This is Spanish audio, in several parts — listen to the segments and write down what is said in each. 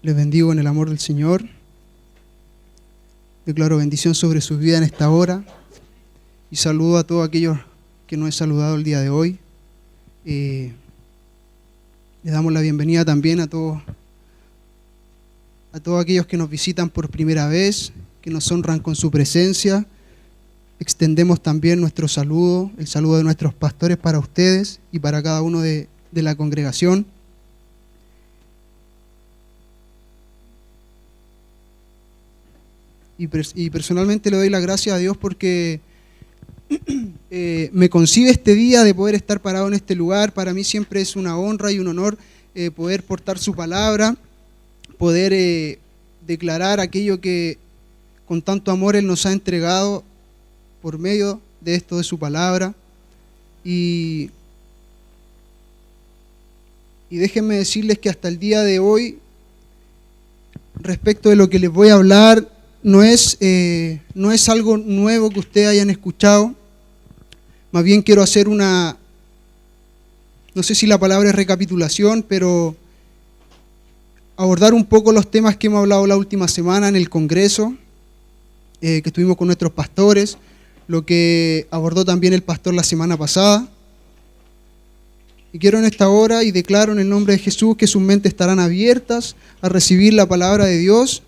Les bendigo en el amor del Señor. Declaro bendición sobre sus vidas en esta hora. Y saludo a todos aquellos que no he saludado el día de hoy. Le damos la bienvenida también a todos aquellos que nos visitan por primera vez, que nos honran con su presencia. Extendemos también nuestro saludo, el saludo de nuestros pastores para ustedes y para cada uno de la congregación. Y personalmente le doy las gracias a Dios porque me concibe este día de poder estar parado en este lugar. Para mí siempre es una honra y un honor poder portar su palabra, poder declarar aquello que con tanto amor Él nos ha entregado por medio de esto de su palabra. Y déjenme decirles que hasta el día de hoy, respecto de lo que les voy a hablar, no es algo nuevo que ustedes hayan escuchado. Más bien quiero hacer no sé si la palabra es recapitulación, pero abordar un poco los temas que hemos hablado la última semana en el Congreso, que estuvimos con nuestros pastores, lo que abordó también el pastor la semana pasada. Y quiero en esta hora, y declaro en el nombre de Jesús, que sus mentes estarán abiertas a recibir la palabra de Dios.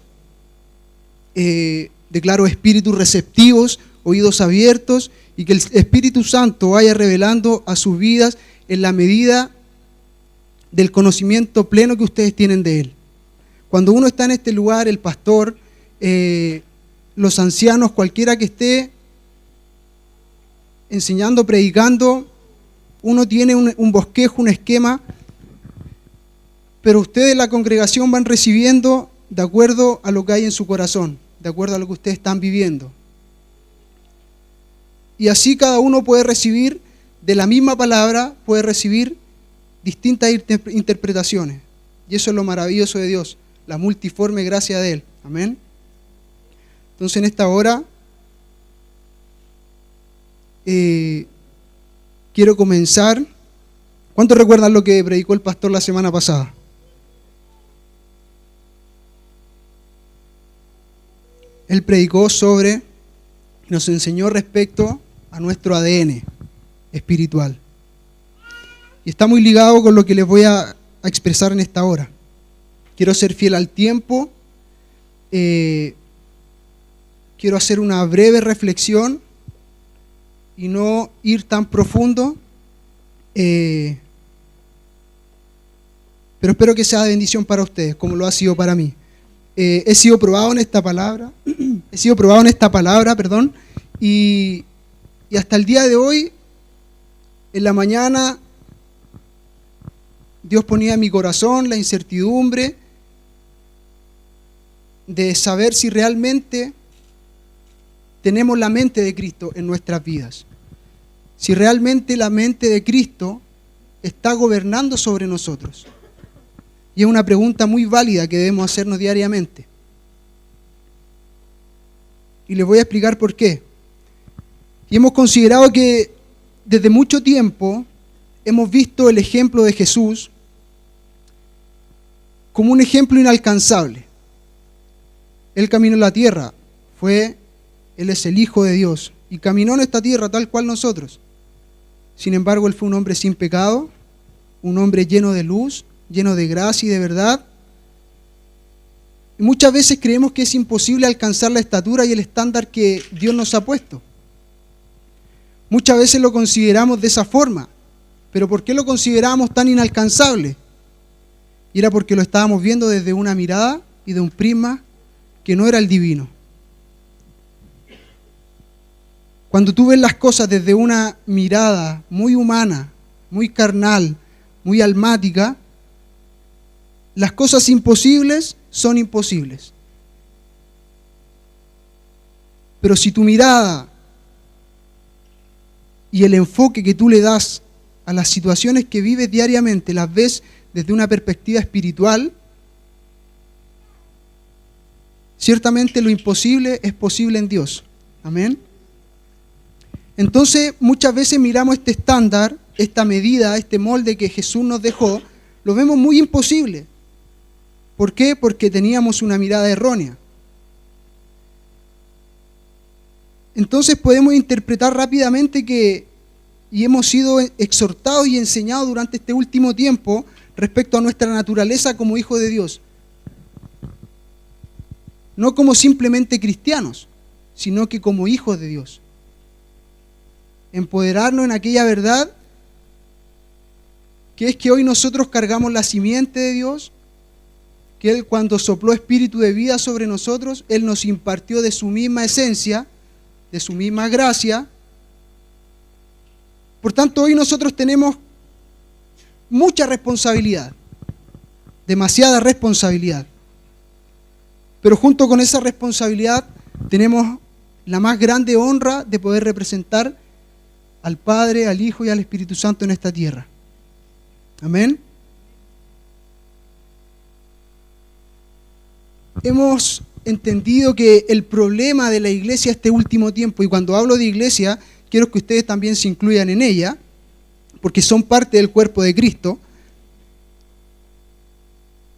Declaro espíritus receptivos, oídos abiertos, y que el Espíritu Santo vaya revelando a sus vidas en la medida del conocimiento pleno que ustedes tienen de Él. Cuando uno está en este lugar, el pastor, los ancianos, cualquiera que esté enseñando, predicando, uno tiene un bosquejo, un esquema, pero ustedes, la congregación, van recibiendo de acuerdo a lo que hay en su corazón, de acuerdo a lo que ustedes están viviendo. Y así cada uno puede recibir de la misma palabra, puede recibir distintas interpretaciones. Y eso es lo maravilloso de Dios, la multiforme gracia de Él. Amén. Entonces en esta hora quiero comenzar. ¿Cuántos recuerdan lo que predicó el pastor la semana pasada? Él predicó nos enseñó respecto a nuestro ADN espiritual. Y está muy ligado con lo que les voy a expresar en esta hora. Quiero ser fiel al tiempo. Quiero hacer una breve reflexión y no ir tan profundo. Pero espero que sea de bendición para ustedes, como lo ha sido para mí. He sido probado en esta palabra, y hasta el día de hoy, en la mañana, Dios ponía en mi corazón la incertidumbre de saber si realmente tenemos la mente de Cristo en nuestras vidas. Si realmente la mente de Cristo está gobernando sobre nosotros. Y es una pregunta muy válida que debemos hacernos diariamente. Y les voy a explicar por qué. Y hemos considerado que desde mucho tiempo hemos visto el ejemplo de Jesús como un ejemplo inalcanzable. Él caminó en la tierra, Él es el Hijo de Dios, y caminó en esta tierra tal cual nosotros. Sin embargo, Él fue un hombre sin pecado, un hombre lleno de luz, lleno de gracia y de verdad. Y muchas veces creemos que es imposible alcanzar la estatura y el estándar que Dios nos ha puesto. Muchas veces lo consideramos de esa forma, pero ¿por qué lo considerábamos tan inalcanzable? Y era porque lo estábamos viendo desde una mirada y de un prisma que no era el divino. Cuando tú ves las cosas desde una mirada muy humana, muy carnal, muy almática, las cosas imposibles son imposibles. Pero si tu mirada y el enfoque que tú le das a las situaciones que vives diariamente las ves desde una perspectiva espiritual, ciertamente lo imposible es posible en Dios. Amén. Entonces, muchas veces miramos este estándar, esta medida, este molde que Jesús nos dejó, lo vemos muy imposible. ¿Por qué? Porque teníamos una mirada errónea. Entonces podemos interpretar rápidamente y hemos sido exhortados y enseñados durante este último tiempo respecto a nuestra naturaleza como hijos de Dios. No como simplemente cristianos, sino que como hijos de Dios. Empoderarnos en aquella verdad que es que hoy nosotros cargamos la simiente de Dios, que Él cuando sopló espíritu de vida sobre nosotros, Él nos impartió de su misma esencia, de su misma gracia. Por tanto, hoy nosotros tenemos mucha responsabilidad, demasiada responsabilidad. Pero junto con esa responsabilidad tenemos la más grande honra de poder representar al Padre, al Hijo y al Espíritu Santo en esta tierra. Amén. Hemos entendido que el problema de la iglesia este último tiempo, y cuando hablo de iglesia, quiero que ustedes también se incluyan en ella, porque son parte del cuerpo de Cristo.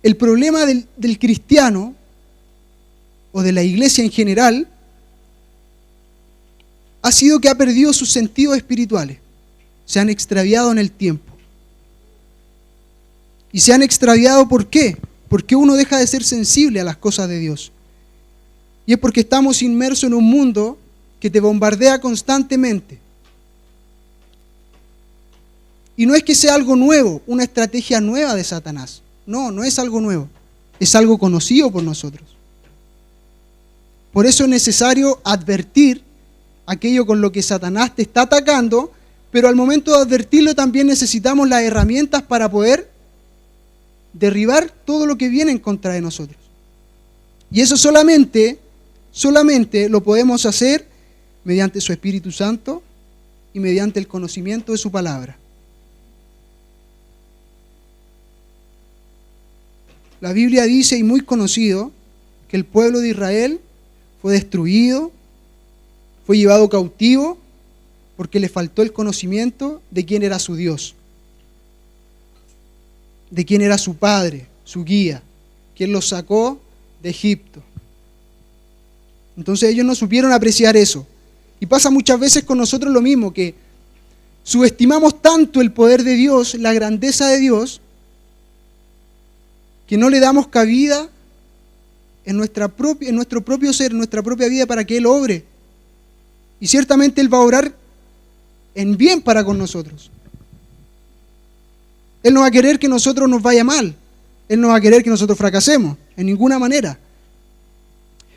El problema del cristiano, o de la iglesia en general, ha sido que ha perdido sus sentidos espirituales. Se han extraviado en el tiempo. ¿Y se han extraviado por qué? Porque uno deja de ser sensible a las cosas de Dios. Y es porque estamos inmersos en un mundo que te bombardea constantemente. Y no es que sea algo nuevo, una estrategia nueva de Satanás. No, no es algo nuevo. Es algo conocido por nosotros. Por eso es necesario advertir aquello con lo que Satanás te está atacando, pero al momento de advertirlo también necesitamos las herramientas para poder derribar todo lo que viene en contra de nosotros. Y eso solamente lo podemos hacer mediante su Espíritu Santo y mediante el conocimiento de su palabra. La Biblia dice, y muy conocido, que el pueblo de Israel fue destruido, fue llevado cautivo, porque le faltó el conocimiento de quién era su Dios, de quién era su Padre, su guía, quién los sacó de Egipto. Entonces ellos no supieron apreciar eso. Y pasa muchas veces con nosotros lo mismo, que subestimamos tanto el poder de Dios, la grandeza de Dios, que no le damos cabida en nuestro propio ser, en nuestra propia vida para que Él obre. Y ciertamente Él va a obrar en bien para con nosotros. Él no va a querer que nosotros nos vaya mal. Él no va a querer que nosotros fracasemos, en ninguna manera.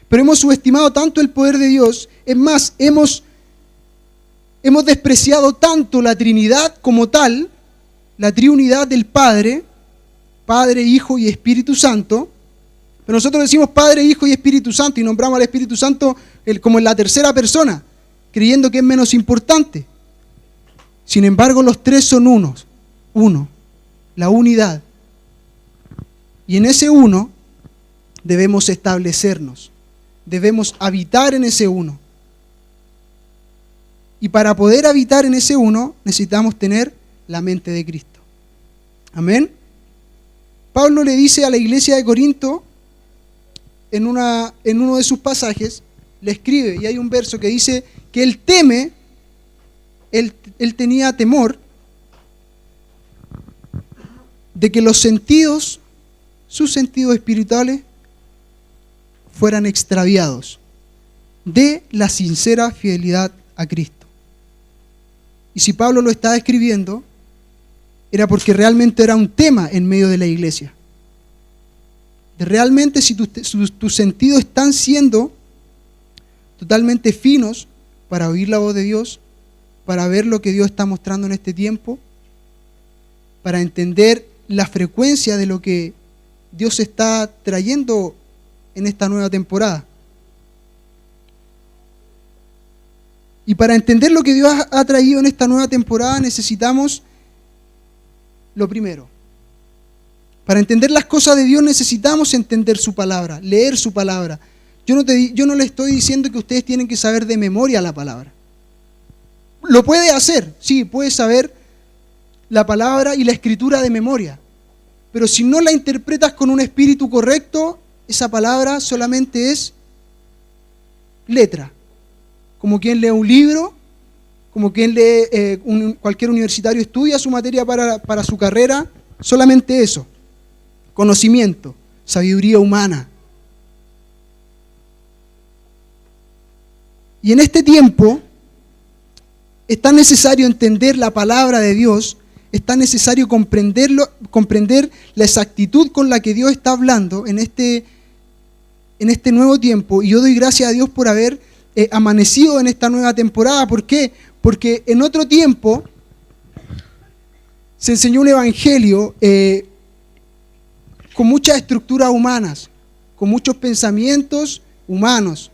Pero hemos subestimado tanto el poder de Dios. Es más, hemos despreciado tanto la Trinidad como tal, la triunidad del Padre, Hijo y Espíritu Santo. Pero nosotros decimos Padre, Hijo y Espíritu Santo y nombramos al Espíritu Santo como en la tercera persona, creyendo que es menos importante. Sin embargo, los tres son uno, la unidad. Y en ese uno debemos establecernos, debemos habitar en ese uno. Y para poder habitar en ese uno necesitamos tener la mente de Cristo. Amén. Pablo le dice a la iglesia de Corinto, en uno de sus pasajes, le escribe, y hay un verso que dice que él teme, él tenía temor de que sus sentidos espirituales fueran extraviados de la sincera fidelidad a Cristo. Y si Pablo lo estaba escribiendo, era porque realmente era un tema en medio de la iglesia. De realmente si tus sentidos están siendo totalmente finos para oír la voz de Dios, para ver lo que Dios está mostrando en este tiempo, para entender la frecuencia de lo que Dios está trayendo en esta nueva temporada. Y para entender lo que Dios ha traído en esta nueva temporada necesitamos lo primero. Para entender las cosas de Dios necesitamos entender su palabra, leer su palabra, Yo no le estoy diciendo que ustedes tienen que saber de memoria la palabra. Lo puede hacer, sí, puede saber la palabra y la escritura de memoria. Pero si no la interpretas con un espíritu correcto, esa palabra solamente es letra. Como quien lee un libro, como quien lee, cualquier universitario estudia su materia para su carrera, solamente eso. Conocimiento, sabiduría humana. Y en este tiempo es tan necesario entender la palabra de Dios, es tan necesario comprender la exactitud con la que Dios está hablando en este nuevo tiempo. Y yo doy gracias a Dios por haber amanecido en esta nueva temporada. ¿Por qué? Porque en otro tiempo se enseñó un evangelio con muchas estructuras humanas, con muchos pensamientos humanos.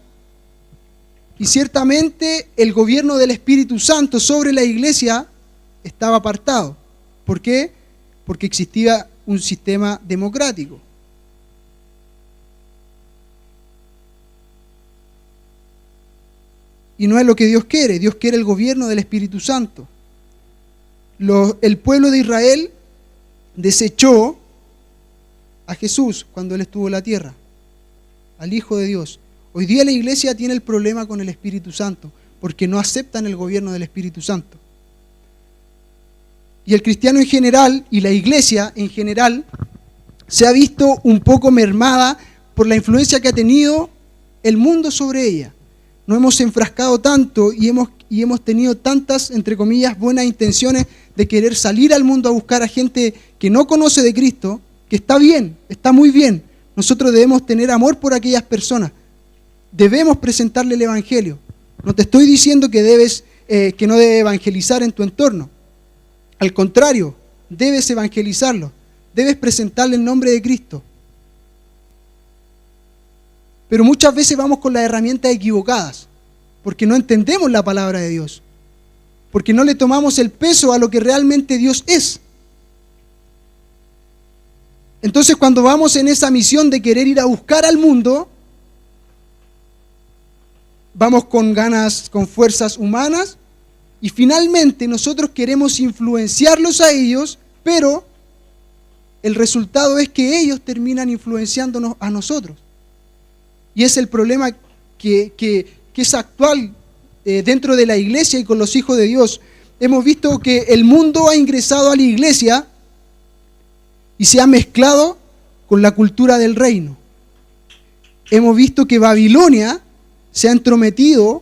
Y ciertamente el gobierno del Espíritu Santo sobre la iglesia estaba apartado. ¿Por qué? Porque existía un sistema democrático. Y no es lo que Dios quiere. Dios quiere el gobierno del Espíritu Santo. El pueblo de Israel desechó a Jesús cuando Él estuvo en la tierra, al Hijo de Dios. Hoy día la iglesia tiene el problema con el Espíritu Santo, porque no aceptan el gobierno del Espíritu Santo. Y el cristiano en general, y la iglesia en general, se ha visto un poco mermada por la influencia que ha tenido el mundo sobre ella. Nos hemos enfrascado tanto y hemos tenido tantas, entre comillas, buenas intenciones de querer salir al mundo a buscar a gente que no conoce de Cristo, que está bien, está muy bien. Nosotros debemos tener amor por aquellas personas. Debemos presentarle el evangelio. No te estoy diciendo que no debes evangelizar en tu entorno. Al contrario, debes evangelizarlo. Debes presentarle el nombre de Cristo. Pero muchas veces vamos con las herramientas equivocadas, porque no entendemos la palabra de Dios, porque no le tomamos el peso a lo que realmente Dios es. Entonces, cuando vamos en esa misión de querer ir a buscar al mundo, vamos con ganas, con fuerzas humanas, y finalmente nosotros queremos influenciarlos a ellos, pero el resultado es que ellos terminan influenciándonos a nosotros. Y es el problema que es actual dentro de la iglesia y con los hijos de Dios. Hemos visto que el mundo ha ingresado a la iglesia y se ha mezclado con la cultura del reino. Hemos visto que Babilonia se ha entrometido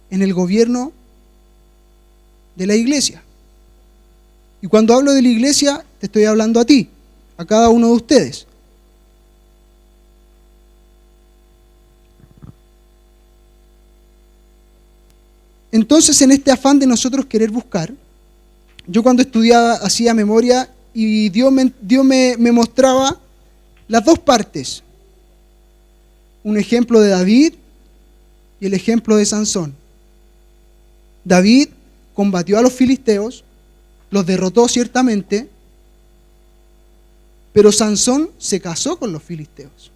en el gobierno de la iglesia. Y cuando hablo de la iglesia, te estoy hablando a ti, a cada uno de ustedes. Entonces, en este afán de nosotros querer buscar, yo cuando estudiaba hacía memoria y Dios me mostraba las dos partes. Un ejemplo de David y el ejemplo de Sansón. David combatió a los filisteos, los derrotó ciertamente, pero Sansón se casó con los filisteos.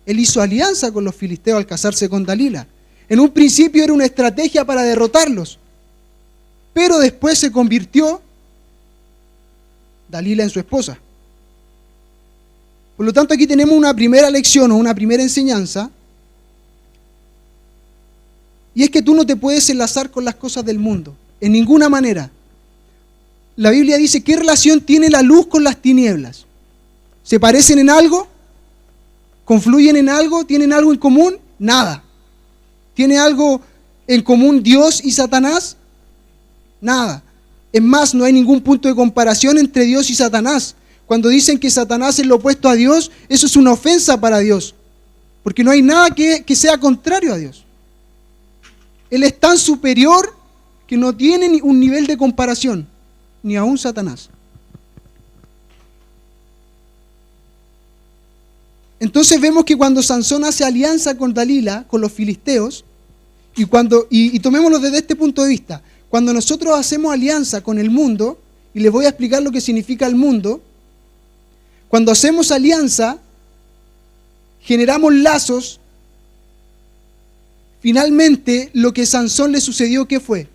Él hizo alianza con los filisteos al casarse con Dalila. En un principio era una estrategia para derrotarlos, pero después se convirtió Dalila en su esposa. Por lo tanto, aquí tenemos una primera lección o una primera enseñanza, y es que tú no te puedes enlazar con las cosas del mundo, en ninguna manera. La Biblia dice, ¿qué relación tiene la luz con las tinieblas? ¿Se parecen en algo? ¿Confluyen en algo? ¿Tienen algo en común? Nada. ¿Tiene algo en común Dios y Satanás? Nada. Es más, no hay ningún punto de comparación entre Dios y Satanás. Cuando dicen que Satanás es lo opuesto a Dios, eso es una ofensa para Dios, porque no hay nada que sea contrario a Dios. Él es tan superior que no tiene un nivel de comparación, ni aún Satanás. Entonces vemos que cuando Sansón hace alianza con Dalila, con los filisteos, y tomémoslo desde este punto de vista, cuando nosotros hacemos alianza con el mundo, y les voy a explicar lo que significa el mundo, cuando hacemos alianza, generamos lazos finalmente lo que a Sansón le sucedió, ¿qué fue?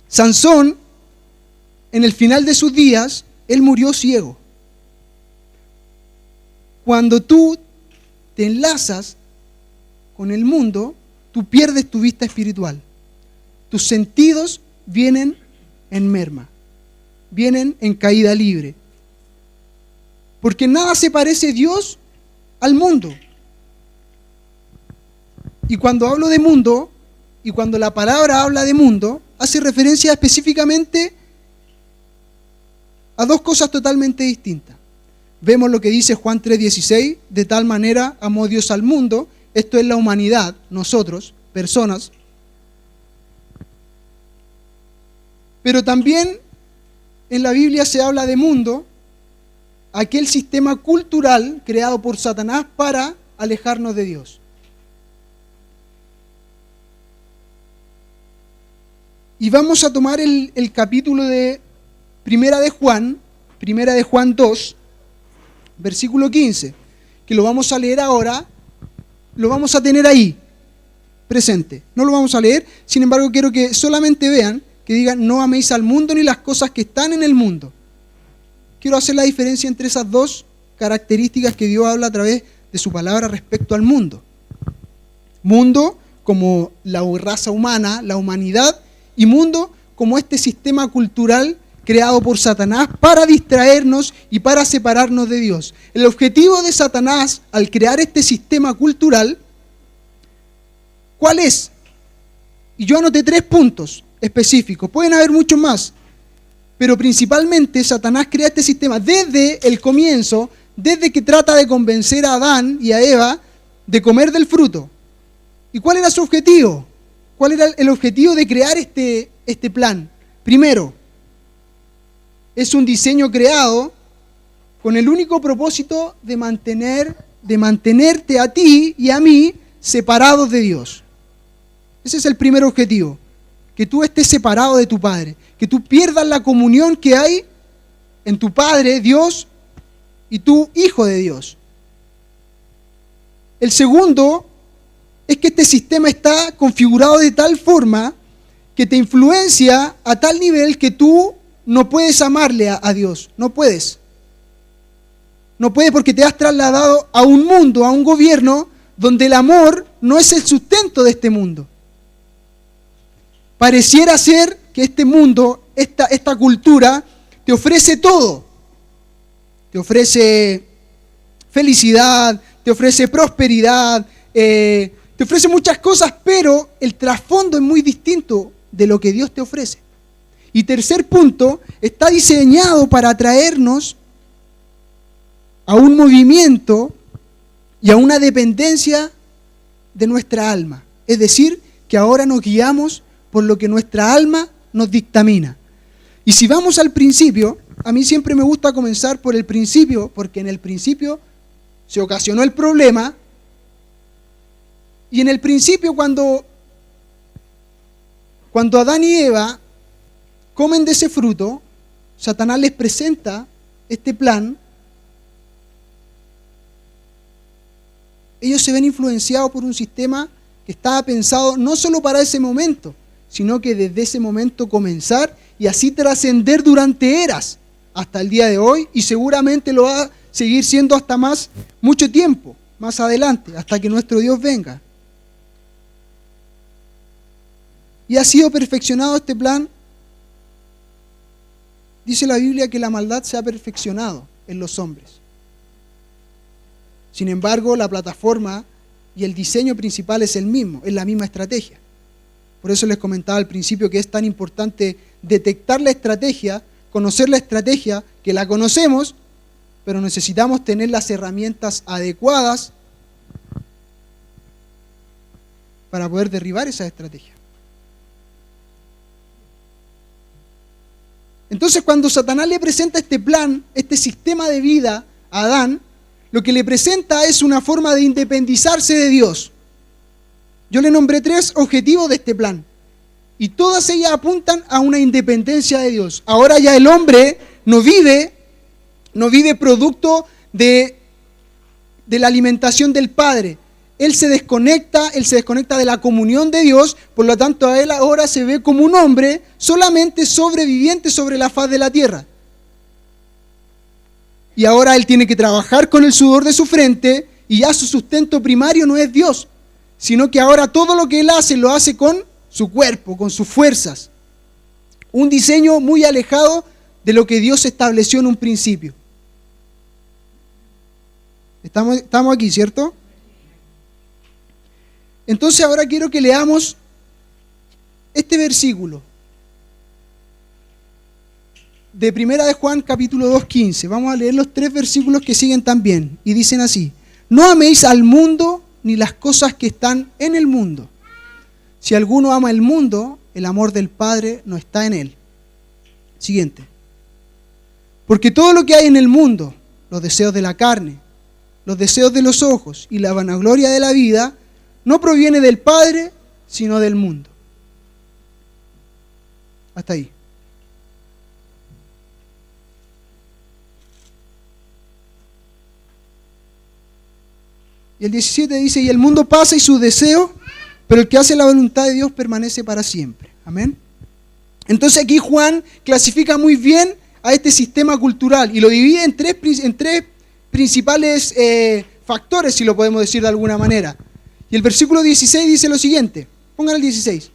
Sansón, en el final de sus días, él murió ciego. Cuando tú te enlazas con el mundo, tú pierdes tu vista espiritual. Tus sentidos vienen en merma, vienen en caída libre. Porque nada se parece Dios al mundo. Y cuando hablo de mundo, y cuando la palabra habla de mundo, hace referencia específicamente a dos cosas totalmente distintas. Vemos lo que dice Juan 3:16, de tal manera amó Dios al mundo, esto es la humanidad, nosotros, personas. Pero también en la Biblia se habla de mundo, aquel sistema cultural creado por Satanás para alejarnos de Dios. Y vamos a tomar el capítulo de Primera de Juan 2, versículo 15, que lo vamos a leer ahora, lo vamos a tener ahí, presente. No lo vamos a leer, sin embargo quiero que solamente vean, que digan, no améis al mundo ni las cosas que están en el mundo. Quiero hacer la diferencia entre esas dos características que Dios habla a través de su palabra respecto al mundo. Mundo como la raza humana, la humanidad, y mundo como este sistema cultural creado por Satanás para distraernos y para separarnos de Dios. El objetivo de Satanás al crear este sistema cultural, ¿cuál es? Y yo anoté 3 puntos específicos, pueden haber muchos más, pero principalmente Satanás crea este sistema desde el comienzo, desde que trata de convencer a Adán y a Eva de comer del fruto. ¿Y cuál era su objetivo? ¿Cuál era el objetivo de crear este plan? Primero, es un diseño creado con el único propósito de mantenerte a ti y a mí separados de Dios. Ese es el primer objetivo, que tú estés separado de tu Padre, que tú pierdas la comunión que hay en tu Padre, Dios, y tu Hijo de Dios. El segundo es que este sistema está configurado de tal forma que te influencia a tal nivel que tú no puedes amarle a Dios. No puedes. No puedes porque te has trasladado a un mundo, a un gobierno, donde el amor no es el sustento de este mundo. Pareciera ser que este mundo, esta cultura, te ofrece todo. Te ofrece felicidad, te ofrece prosperidad, te ofrece muchas cosas, pero el trasfondo es muy distinto de lo que Dios te ofrece. Y tercer punto, está diseñado para atraernos a un movimiento y a una dependencia de nuestra alma. Es decir, que ahora nos guiamos por lo que nuestra alma nos dictamina. Y si vamos al principio, a mí siempre me gusta comenzar por el principio, porque en el principio se ocasionó el problema. Y en el principio, cuando Adán y Eva comen de ese fruto, Satanás les presenta este plan. Ellos se ven influenciados por un sistema que estaba pensado no solo para ese momento, sino que desde ese momento comenzar y así trascender durante eras hasta el día de hoy, y seguramente lo va a seguir siendo hasta mucho tiempo, más adelante, hasta que nuestro Dios venga. Y ha sido perfeccionado este plan. Dice la Biblia que la maldad se ha perfeccionado en los hombres. Sin embargo, la plataforma y el diseño principal es el mismo, es la misma estrategia. Por eso les comentaba al principio que es tan importante detectar la estrategia, conocer la estrategia, que la conocemos, pero necesitamos tener las herramientas adecuadas para poder derribar esa estrategia. Entonces, cuando Satanás le presenta este plan, este sistema de vida a Adán, lo que le presenta es una forma de independizarse de Dios. Yo le nombré 3 objetivos de este plan, y todas ellas apuntan a una independencia de Dios. Ahora ya el hombre no vive producto de la alimentación del Padre. él se desconecta de la comunión de Dios, por lo tanto a él ahora se ve como un hombre solamente sobreviviente sobre la faz de la tierra. Y ahora él tiene que trabajar con el sudor de su frente y ya su sustento primario no es Dios, sino que ahora todo lo que él hace lo hace con su cuerpo, con sus fuerzas. Un diseño muy alejado de lo que Dios estableció en un principio. Estamos aquí, ¿cierto? Entonces ahora quiero que leamos este versículo de Primera de Juan, capítulo 2:15. Vamos a leer los 3 versículos que siguen también. Y dicen así: no améis al mundo ni las cosas que están en el mundo. Si alguno ama el mundo, el amor del Padre no está en él. Siguiente. Porque todo lo que hay en el mundo, los deseos de la carne, los deseos de los ojos y la vanagloria de la vida, no proviene del Padre, sino del mundo. Hasta ahí. Y el 17 dice: y el mundo pasa y sus deseos, pero el que hace la voluntad de Dios permanece para siempre. Amén. Entonces aquí Juan clasifica muy bien a este sistema cultural y lo divide en tres principales factores, si lo podemos decir de alguna manera. Y el versículo 16 dice lo siguiente. Pongan el 16.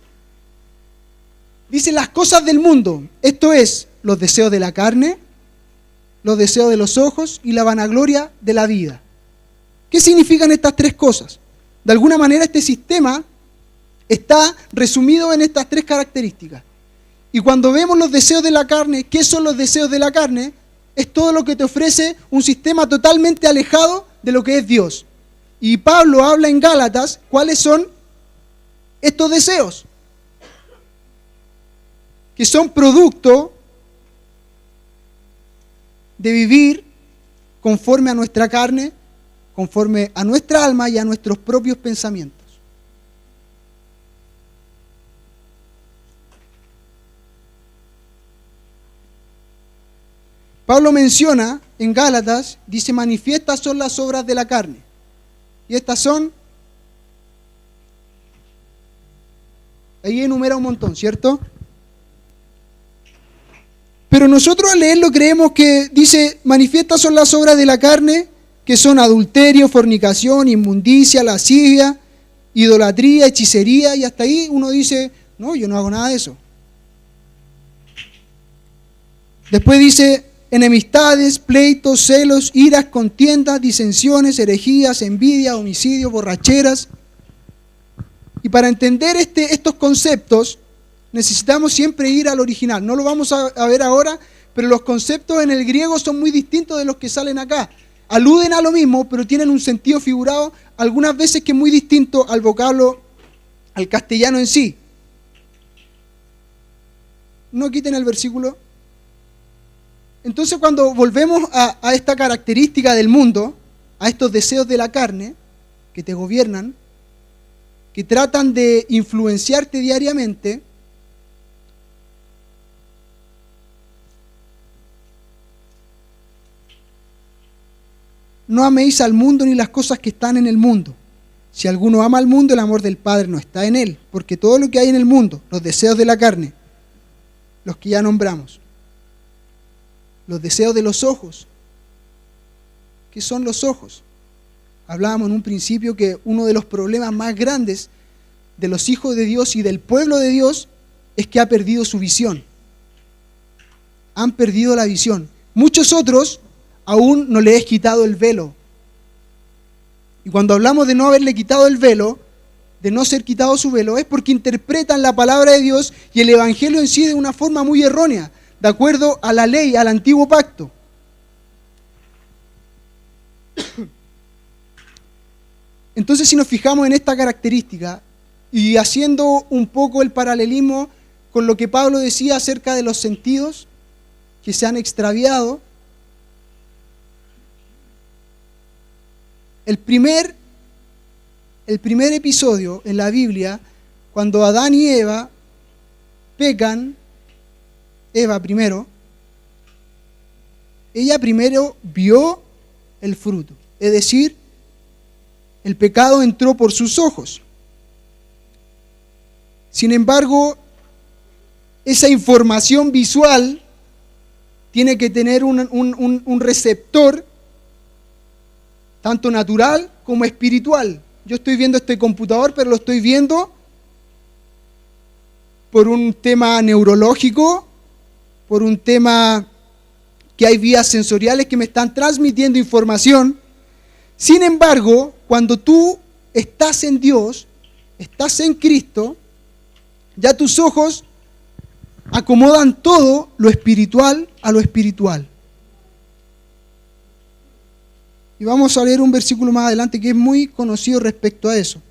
Dice: las cosas del mundo, esto es, los deseos de la carne, los deseos de los ojos y la vanagloria de la vida. ¿Qué significan estas 3 cosas? De alguna manera este sistema está resumido en estas 3 características. Y cuando vemos los deseos de la carne, ¿qué son los deseos de la carne? Es todo lo que te ofrece un sistema totalmente alejado de lo que es Dios. Y Pablo habla en Gálatas cuáles son estos deseos, que son producto de vivir conforme a nuestra carne, conforme a nuestra alma y a nuestros propios pensamientos. Pablo menciona en Gálatas, dice: manifiestas son las obras de la carne. Y estas son, ahí enumera un montón, ¿cierto? Pero nosotros al leerlo creemos que dice: manifiestas son las obras de la carne, que son adulterio, fornicación, inmundicia, lascivia, idolatría, hechicería, y hasta ahí uno dice: no, yo no hago nada de eso. Después dice: enemistades, pleitos, celos, iras, contiendas, disensiones, herejías, envidia, homicidios, borracheras. Y para entender estos conceptos necesitamos siempre ir al original. No lo vamos a ver ahora, pero los conceptos en el griego son muy distintos de los que salen acá. Aluden a lo mismo, pero tienen un sentido figurado algunas veces que es muy distinto al vocablo, al castellano en sí. No quiten el versículo. Entonces, cuando volvemos a esta característica del mundo, a estos deseos de la carne que te gobiernan, que tratan de influenciarte diariamente, no améis al mundo ni las cosas que están en el mundo. Si alguno ama al mundo, el amor del Padre no está en él, porque todo lo que hay en el mundo, los deseos de la carne, los que ya nombramos, los deseos de los ojos. ¿Qué son los ojos? Hablábamos en un principio que uno de los problemas más grandes de los hijos de Dios y del pueblo de Dios es que ha perdido su visión. Han perdido la visión. Muchos otros aún no les he quitado el velo. Y cuando hablamos de no haberle quitado el velo, de no ser quitado su velo, es porque interpretan la palabra de Dios y el evangelio en sí de una forma muy errónea, de acuerdo a la ley, al antiguo pacto. Entonces, si nos fijamos en esta característica y haciendo un poco el paralelismo con lo que Pablo decía acerca de los sentidos que se han extraviado, el primer episodio en la Biblia, cuando Adán y Eva pecan, Eva primero, ella primero vio el fruto, es decir, El pecado entró por sus ojos. Sin embargo, esa información visual tiene que tener un receptor, tanto natural como espiritual. Yo estoy viendo este computador, pero lo estoy viendo por un tema neurológico, por un tema que hay vías sensoriales que me están transmitiendo información. Sin embargo, cuando tú estás en Dios, estás en Cristo, ya tus ojos acomodan todo lo espiritual a lo espiritual. Y vamos a leer un versículo más adelante que es muy conocido respecto a eso.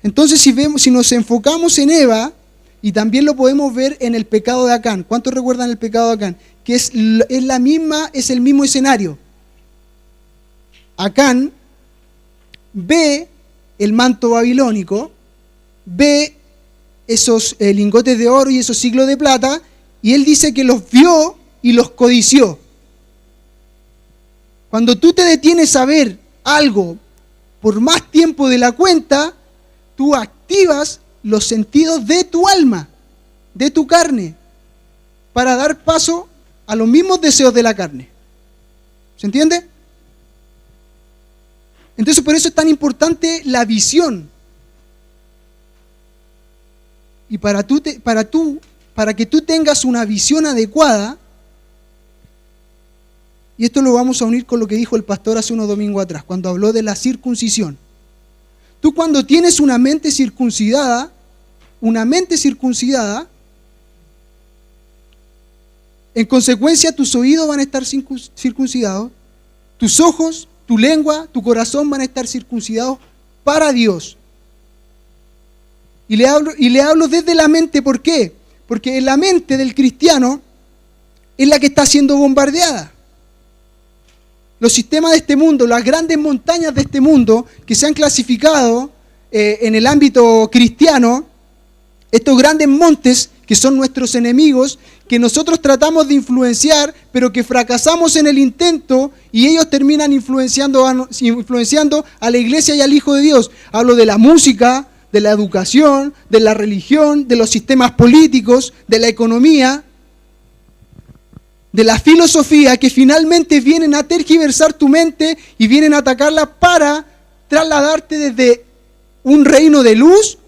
Entonces, si nos enfocamos en Eva, y también lo podemos ver en el pecado de Acán. ¿Cuántos recuerdan el pecado de Acán? Que es el mismo escenario. Acán ve el manto babilónico, ve esos lingotes de oro y esos siglos de plata, y él dice que los vio y los codició. Cuando tú te detienes a ver algo por más tiempo de la cuenta, tú activas los sentidos de tu alma, de tu carne, para dar paso a los mismos deseos de la carne. ¿Se entiende? Entonces, por eso es tan importante la visión. Y para que tú tengas una visión adecuada, y esto lo vamos a unir con lo que dijo el pastor hace unos domingos atrás, cuando habló de la circuncisión. Tú cuando tienes una mente circuncidada, en consecuencia tus oídos van a estar circuncidados, tus ojos, tu lengua, tu corazón van a estar circuncidados para Dios. Y le hablo desde la mente, ¿por qué? Porque la mente del cristiano es la que está siendo bombardeada. Los sistemas de este mundo, las grandes montañas de este mundo que se han clasificado en el ámbito cristiano, estos grandes montes que son nuestros enemigos, que nosotros tratamos de influenciar, pero que fracasamos en el intento y ellos terminan influenciando a la iglesia y al Hijo de Dios. Hablo de la música, de la educación, de la religión, de los sistemas políticos, de la economía, de la filosofía, que finalmente vienen a tergiversar tu mente y vienen a atacarla para trasladarte desde un reino de luz,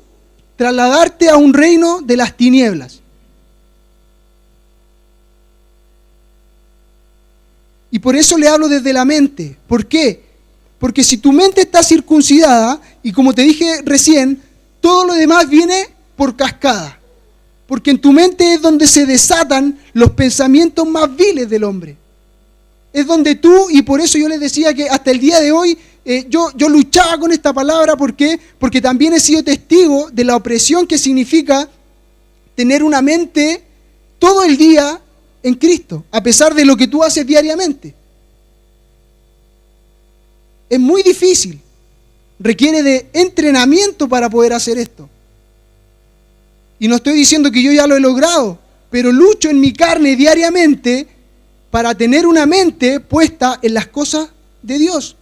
trasladarte a un reino de las tinieblas. Y por eso le hablo desde la mente. ¿Por qué? Porque si tu mente está circuncidada, y como te dije recién, todo lo demás viene por cascada. Porque en tu mente es donde se desatan los pensamientos más viles del hombre. Es donde tú, y por eso yo les decía que hasta el día de hoy yo luchaba con esta palabra. ¿Por qué? Porque también he sido testigo de la opresión que significa tener una mente todo el día en Cristo, a pesar de lo que tú haces diariamente. Es muy difícil. Requiere de entrenamiento para poder hacer esto. Y no estoy diciendo que yo ya lo he logrado, pero lucho en mi carne diariamente para tener una mente puesta en las cosas de Dios.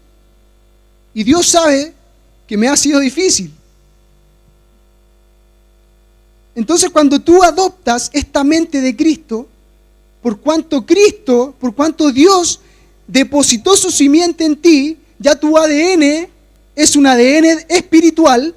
Y Dios sabe que me ha sido difícil. Entonces, cuando tú adoptas esta mente de Cristo, por cuanto Dios depositó su simiente en ti, ya tu ADN es un ADN espiritual.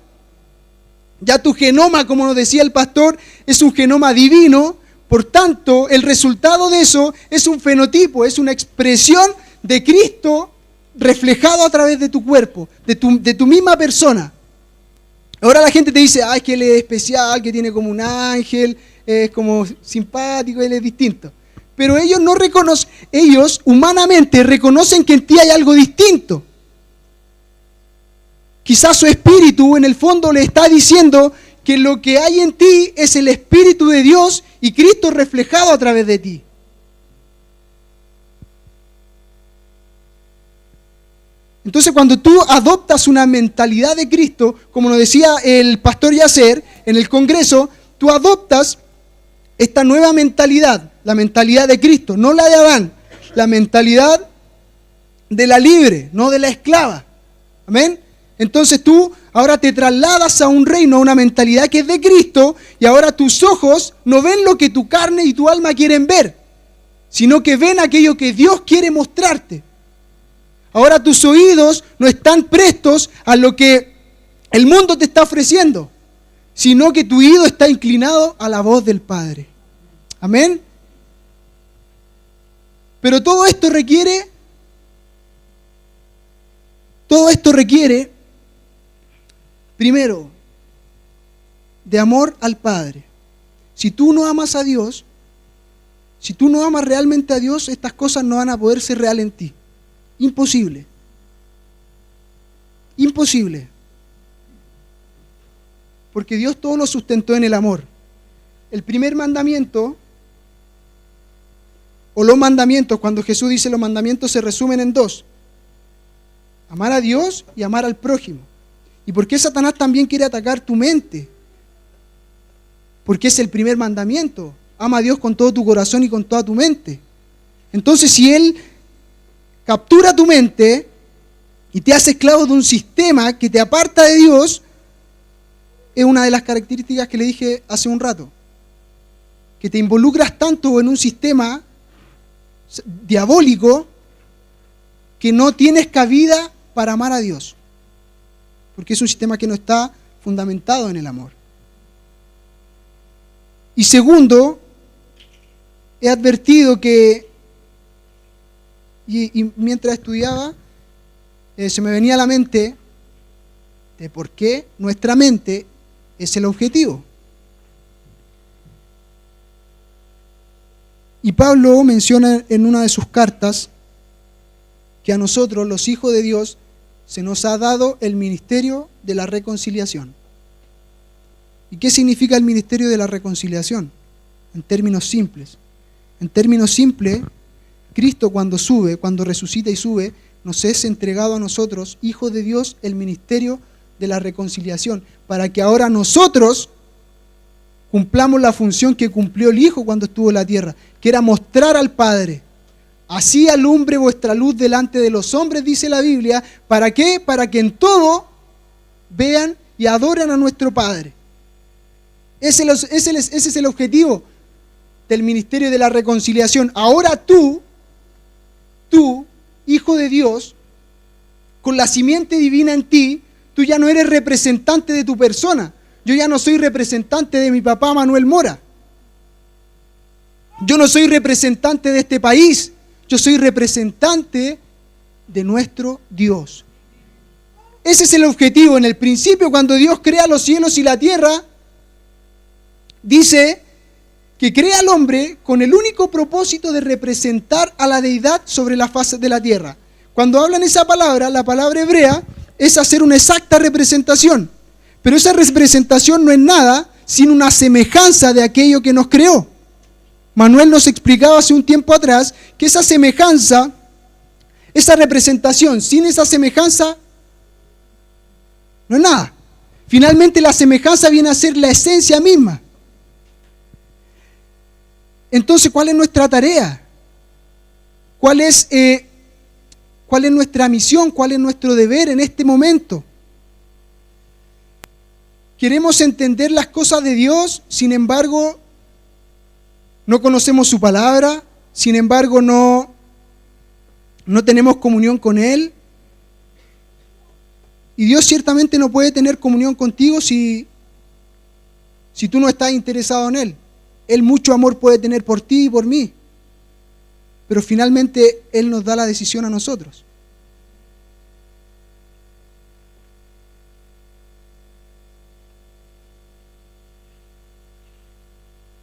Ya tu genoma, como nos decía el pastor, es un genoma divino. Por tanto, el resultado de eso es un fenotipo, es una expresión de Cristo reflejado a través de tu cuerpo, de tu misma persona. Ahora la gente te dice, es que él es especial, que tiene como un ángel, es como simpático, él es distinto. Pero ellos no reconocen, ellos humanamente reconocen que en ti hay algo distinto. Quizás su espíritu en el fondo le está diciendo que lo que hay en ti es el Espíritu de Dios y Cristo reflejado a través de ti. Entonces, cuando tú adoptas una mentalidad de Cristo, como nos decía el pastor Yacer en el Congreso, tú adoptas esta nueva mentalidad, la mentalidad de Cristo, no la de Adán, la mentalidad de la libre, no de la esclava. Amén. Entonces tú ahora te trasladas a un reino, a una mentalidad que es de Cristo, y ahora tus ojos no ven lo que tu carne y tu alma quieren ver, sino que ven aquello que Dios quiere mostrarte. Ahora tus oídos no están prestos a lo que el mundo te está ofreciendo, sino que tu oído está inclinado a la voz del Padre. Amén. Pero todo esto requiere, primero, de amor al Padre. Si tú no amas a Dios, si tú no amas realmente a Dios, estas cosas no van a poder ser real en ti. Imposible. Imposible. Porque Dios todo lo sustentó en el amor. El primer mandamiento, o los mandamientos, cuando Jesús dice los mandamientos se resumen en dos: amar a Dios y amar al prójimo. ¿Y por qué Satanás también quiere atacar tu mente? Porque es el primer mandamiento. Ama a Dios con todo tu corazón y con toda tu mente. Entonces, si Él captura tu mente y te hace esclavo de un sistema que te aparta de Dios, es una de las características que le dije hace un rato. Que te involucras tanto en un sistema diabólico que no tienes cabida para amar a Dios. Porque es un sistema que no está fundamentado en el amor. Y segundo, he advertido que, y mientras estudiaba, se me venía a la mente de por qué nuestra mente es el objetivo. Y Pablo menciona en una de sus cartas que a nosotros, los hijos de Dios, se nos ha dado el ministerio de la reconciliación. ¿Y qué significa el ministerio de la reconciliación? En términos simples. En términos simples, Cristo cuando resucita y sube, nos es entregado a nosotros, hijos de Dios, el ministerio de la reconciliación, para que ahora nosotros cumplamos la función que cumplió el Hijo cuando estuvo en la tierra, que era mostrar al Padre. Así alumbre vuestra luz delante de los hombres, dice la Biblia. ¿Para qué? Para que en todo vean y adoren a nuestro Padre. Ese es el objetivo del ministerio de la reconciliación. Ahora tú, hijo de Dios, con la simiente divina en ti, tú ya no eres representante de tu persona. Yo ya no soy representante de mi papá Manuel Mora. Yo no soy representante de este país. Yo soy representante de nuestro Dios. Ese es el objetivo. En el principio, cuando Dios crea los cielos y la tierra, dice que crea al hombre con el único propósito de representar a la deidad sobre la faz de la tierra. Cuando hablan esa palabra, la palabra hebrea es hacer una exacta representación. Pero esa representación no es nada sin una semejanza de aquello que nos creó. Manuel nos explicaba hace un tiempo atrás que esa semejanza, esa representación, sin esa semejanza, no es nada. Finalmente la semejanza viene a ser la esencia misma. Entonces, ¿cuál es nuestra tarea? ¿Cuál es nuestra misión? ¿Cuál es nuestro deber en este momento? Queremos entender las cosas de Dios, sin embargo, no conocemos su palabra, sin embargo, no tenemos comunión con Él. Y Dios ciertamente no puede tener comunión contigo si tú no estás interesado en Él. Él mucho amor puede tener por ti y por mí, pero finalmente Él nos da la decisión a nosotros.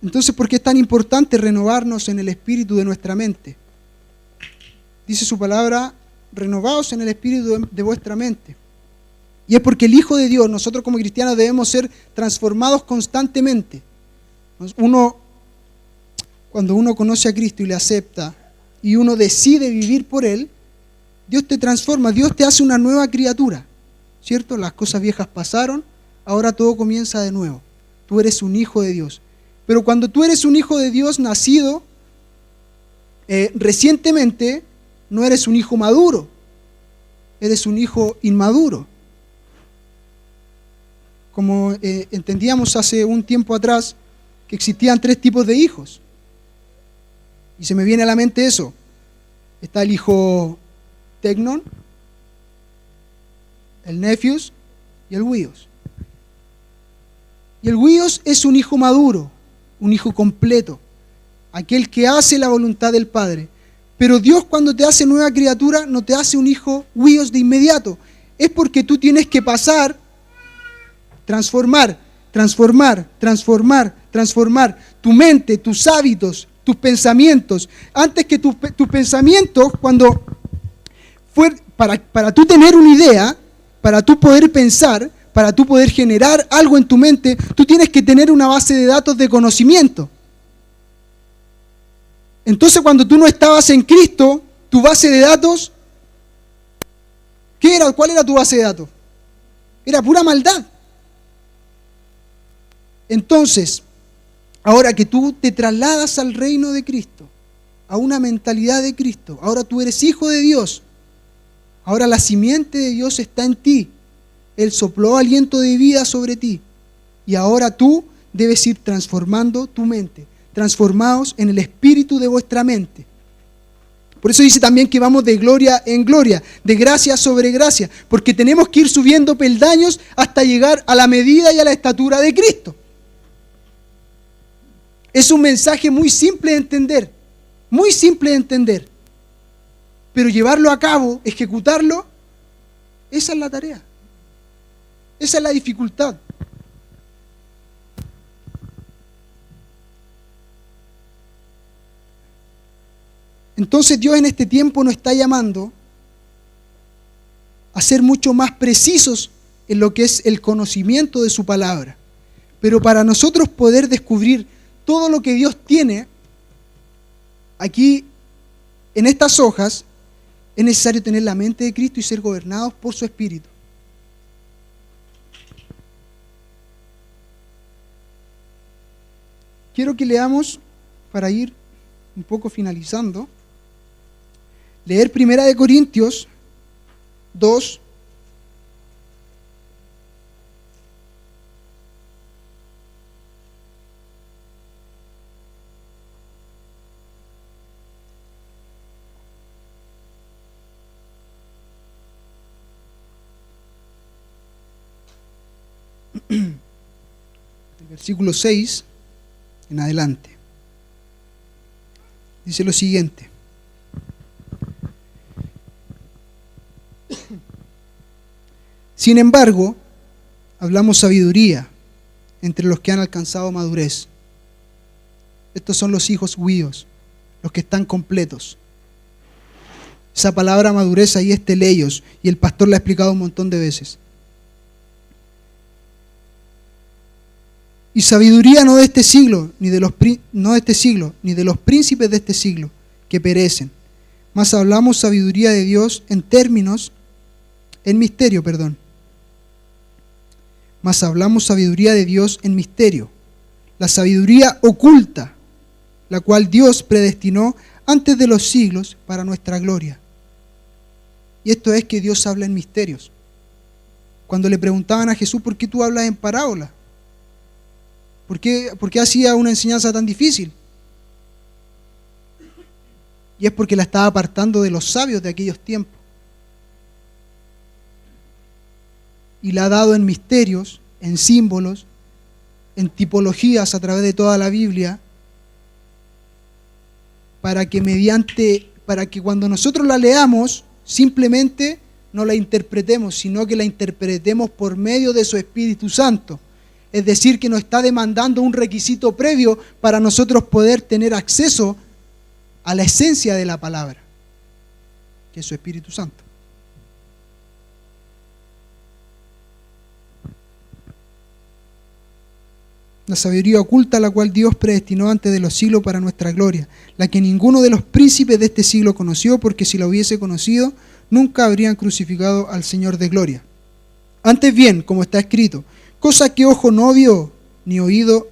Entonces, ¿por qué es tan importante renovarnos en el espíritu de nuestra mente? Dice su palabra, renovaos en el espíritu de vuestra mente. Y es porque el Hijo de Dios, nosotros como cristianos debemos ser transformados constantemente. Cuando uno conoce a Cristo y le acepta y uno decide vivir por Él, Dios te transforma, Dios te hace una nueva criatura, ¿cierto? Las cosas viejas pasaron, ahora todo comienza de nuevo. Tú eres un hijo de Dios. Pero cuando tú eres un hijo de Dios nacido recientemente, no eres un hijo maduro, eres un hijo inmaduro. como entendíamos hace un tiempo atrás, que existían 3 tipos de hijos. Y se me viene a la mente eso. Está el hijo Tecnon, el Nephews y el Huios. Y el Huios es un hijo maduro, un hijo completo, aquel que hace la voluntad del Padre. Pero Dios, cuando te hace nueva criatura, no te hace un hijo Huios de inmediato. Es porque tú tienes que pasar, transformar tu mente, tus hábitos, tus pensamientos. Antes que tus pensamientos, cuando para tú tener una idea, para tú poder pensar, para tú poder generar algo en tu mente, tú tienes que tener una base de datos de conocimiento. Entonces, cuando tú no estabas en Cristo, tu base de datos, ¿qué era? ¿Cuál era tu base de datos? Era pura maldad. Entonces, ahora que tú te trasladas al reino de Cristo, a una mentalidad de Cristo, ahora tú eres hijo de Dios, ahora la simiente de Dios está en ti, Él sopló aliento de vida sobre ti, y ahora tú debes ir transformando tu mente, transformados en el espíritu de vuestra mente. Por eso dice también que vamos de gloria en gloria, de gracia sobre gracia, porque tenemos que ir subiendo peldaños hasta llegar a la medida y a la estatura de Cristo. Es un mensaje muy simple de entender, pero llevarlo a cabo, ejecutarlo, esa es la tarea, esa es la dificultad. Entonces Dios en este tiempo nos está llamando a ser mucho más precisos en lo que es el conocimiento de su palabra. Pero para nosotros poder descubrir todo lo que Dios tiene aquí en estas hojas, es necesario tener la mente de Cristo y ser gobernados por su Espíritu. Quiero que leamos, para ir un poco finalizando, leer 1 Corintios 2, del versículo 6 en adelante. Dice lo siguiente: sin embargo, hablamos sabiduría entre los que han alcanzado madurez. Estos son los hijos huíos, los que están completos. Esa palabra madurez ahí es teleios, y el pastor la ha explicado un montón de veces. Y sabiduría no de este siglo, ni de los príncipes de este siglo, que perecen. Mas hablamos sabiduría de Dios en misterio. Mas hablamos sabiduría de Dios en misterio, la sabiduría oculta, la cual Dios predestinó antes de los siglos para nuestra gloria. Y esto es que Dios habla en misterios. Cuando le preguntaban a Jesús, ¿por qué tú hablas en parábola? ¿Por qué hacía una enseñanza tan difícil? Y es porque la estaba apartando de los sabios de aquellos tiempos. Y la ha dado en misterios, en símbolos, en tipologías a través de toda la Biblia, para que cuando nosotros la leamos, simplemente no la interpretemos, sino que la interpretemos por medio de su Espíritu Santo. Es decir, que nos está demandando un requisito previo para nosotros poder tener acceso a la esencia de la palabra, que es su Espíritu Santo. La sabiduría oculta, la cual Dios predestinó antes de los siglos para nuestra gloria, la que ninguno de los príncipes de este siglo conoció, porque si la hubiese conocido, nunca habrían crucificado al Señor de gloria. Antes bien, como está escrito, cosas que ojo no vio, ni oído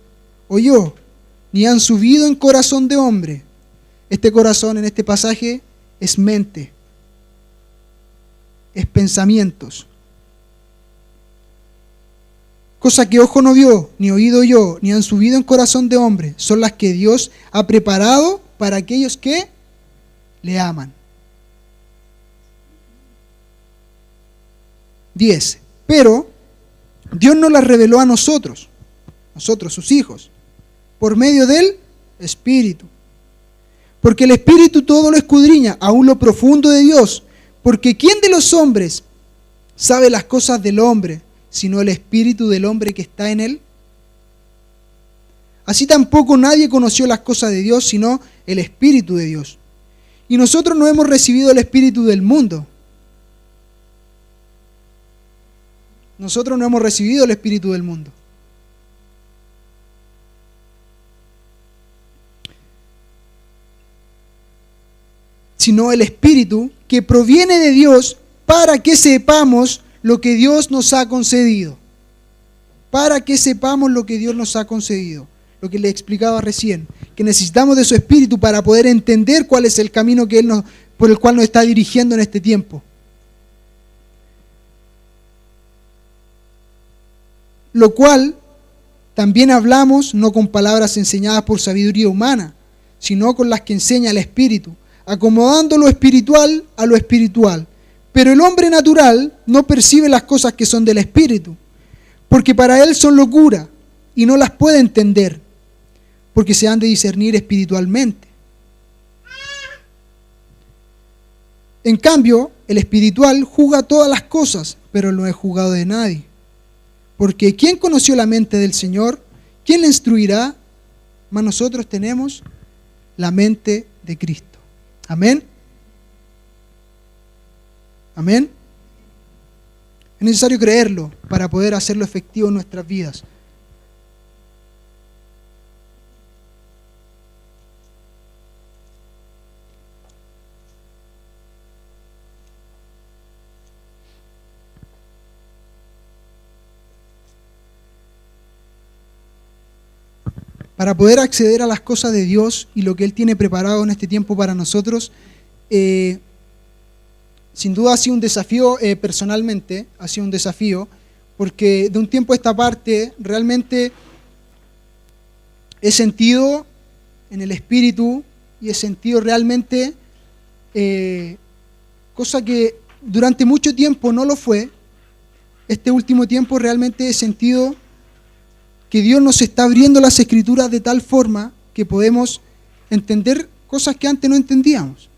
oyó, ni han subido en corazón de hombre. Este corazón en este pasaje es mente, es pensamientos. Cosa que ojo no vio, ni oído oyó, ni han subido en corazón de hombre, son las que Dios ha preparado para aquellos que le aman. 10. Pero Dios nos las reveló a nosotros, sus hijos, por medio del Espíritu. Porque el Espíritu todo lo escudriña, aún lo profundo de Dios. Porque ¿quién de los hombres sabe las cosas del hombre, sino el Espíritu del hombre que está en él? Así tampoco nadie conoció las cosas de Dios, sino el Espíritu de Dios. Y nosotros no hemos recibido el Espíritu del mundo. Nosotros no hemos recibido el Espíritu del mundo. Sino el Espíritu que proviene de Dios, para que sepamos lo que Dios nos ha concedido. Para que sepamos lo que Dios nos ha concedido. Lo que le explicaba recién, que necesitamos de su Espíritu para poder entender cuál es el camino que por el cual nos está dirigiendo en este tiempo. Lo cual también hablamos no con palabras enseñadas por sabiduría humana, sino con las que enseña el Espíritu, acomodando lo espiritual a lo espiritual. Pero el hombre natural no percibe las cosas que son del Espíritu, porque para él son locura y no las puede entender, porque se han de discernir espiritualmente. En cambio, el espiritual juzga todas las cosas, pero no es juzgado de nadie. Porque ¿quién conoció la mente del Señor? ¿Quién le instruirá? Mas nosotros tenemos la mente de Cristo. Amén. Amén. Es necesario creerlo para poder hacerlo efectivo en nuestras vidas. Para poder acceder a las cosas de Dios y lo que Él tiene preparado en este tiempo para nosotros, sin duda ha sido un desafío personalmente, ha sido un desafío, porque de un tiempo a esta parte realmente he sentido en el Espíritu y he sentido realmente cosa que durante mucho tiempo no lo fue. Este último tiempo realmente he sentido que Dios nos está abriendo las Escrituras de tal forma que podemos entender cosas que antes no entendíamos,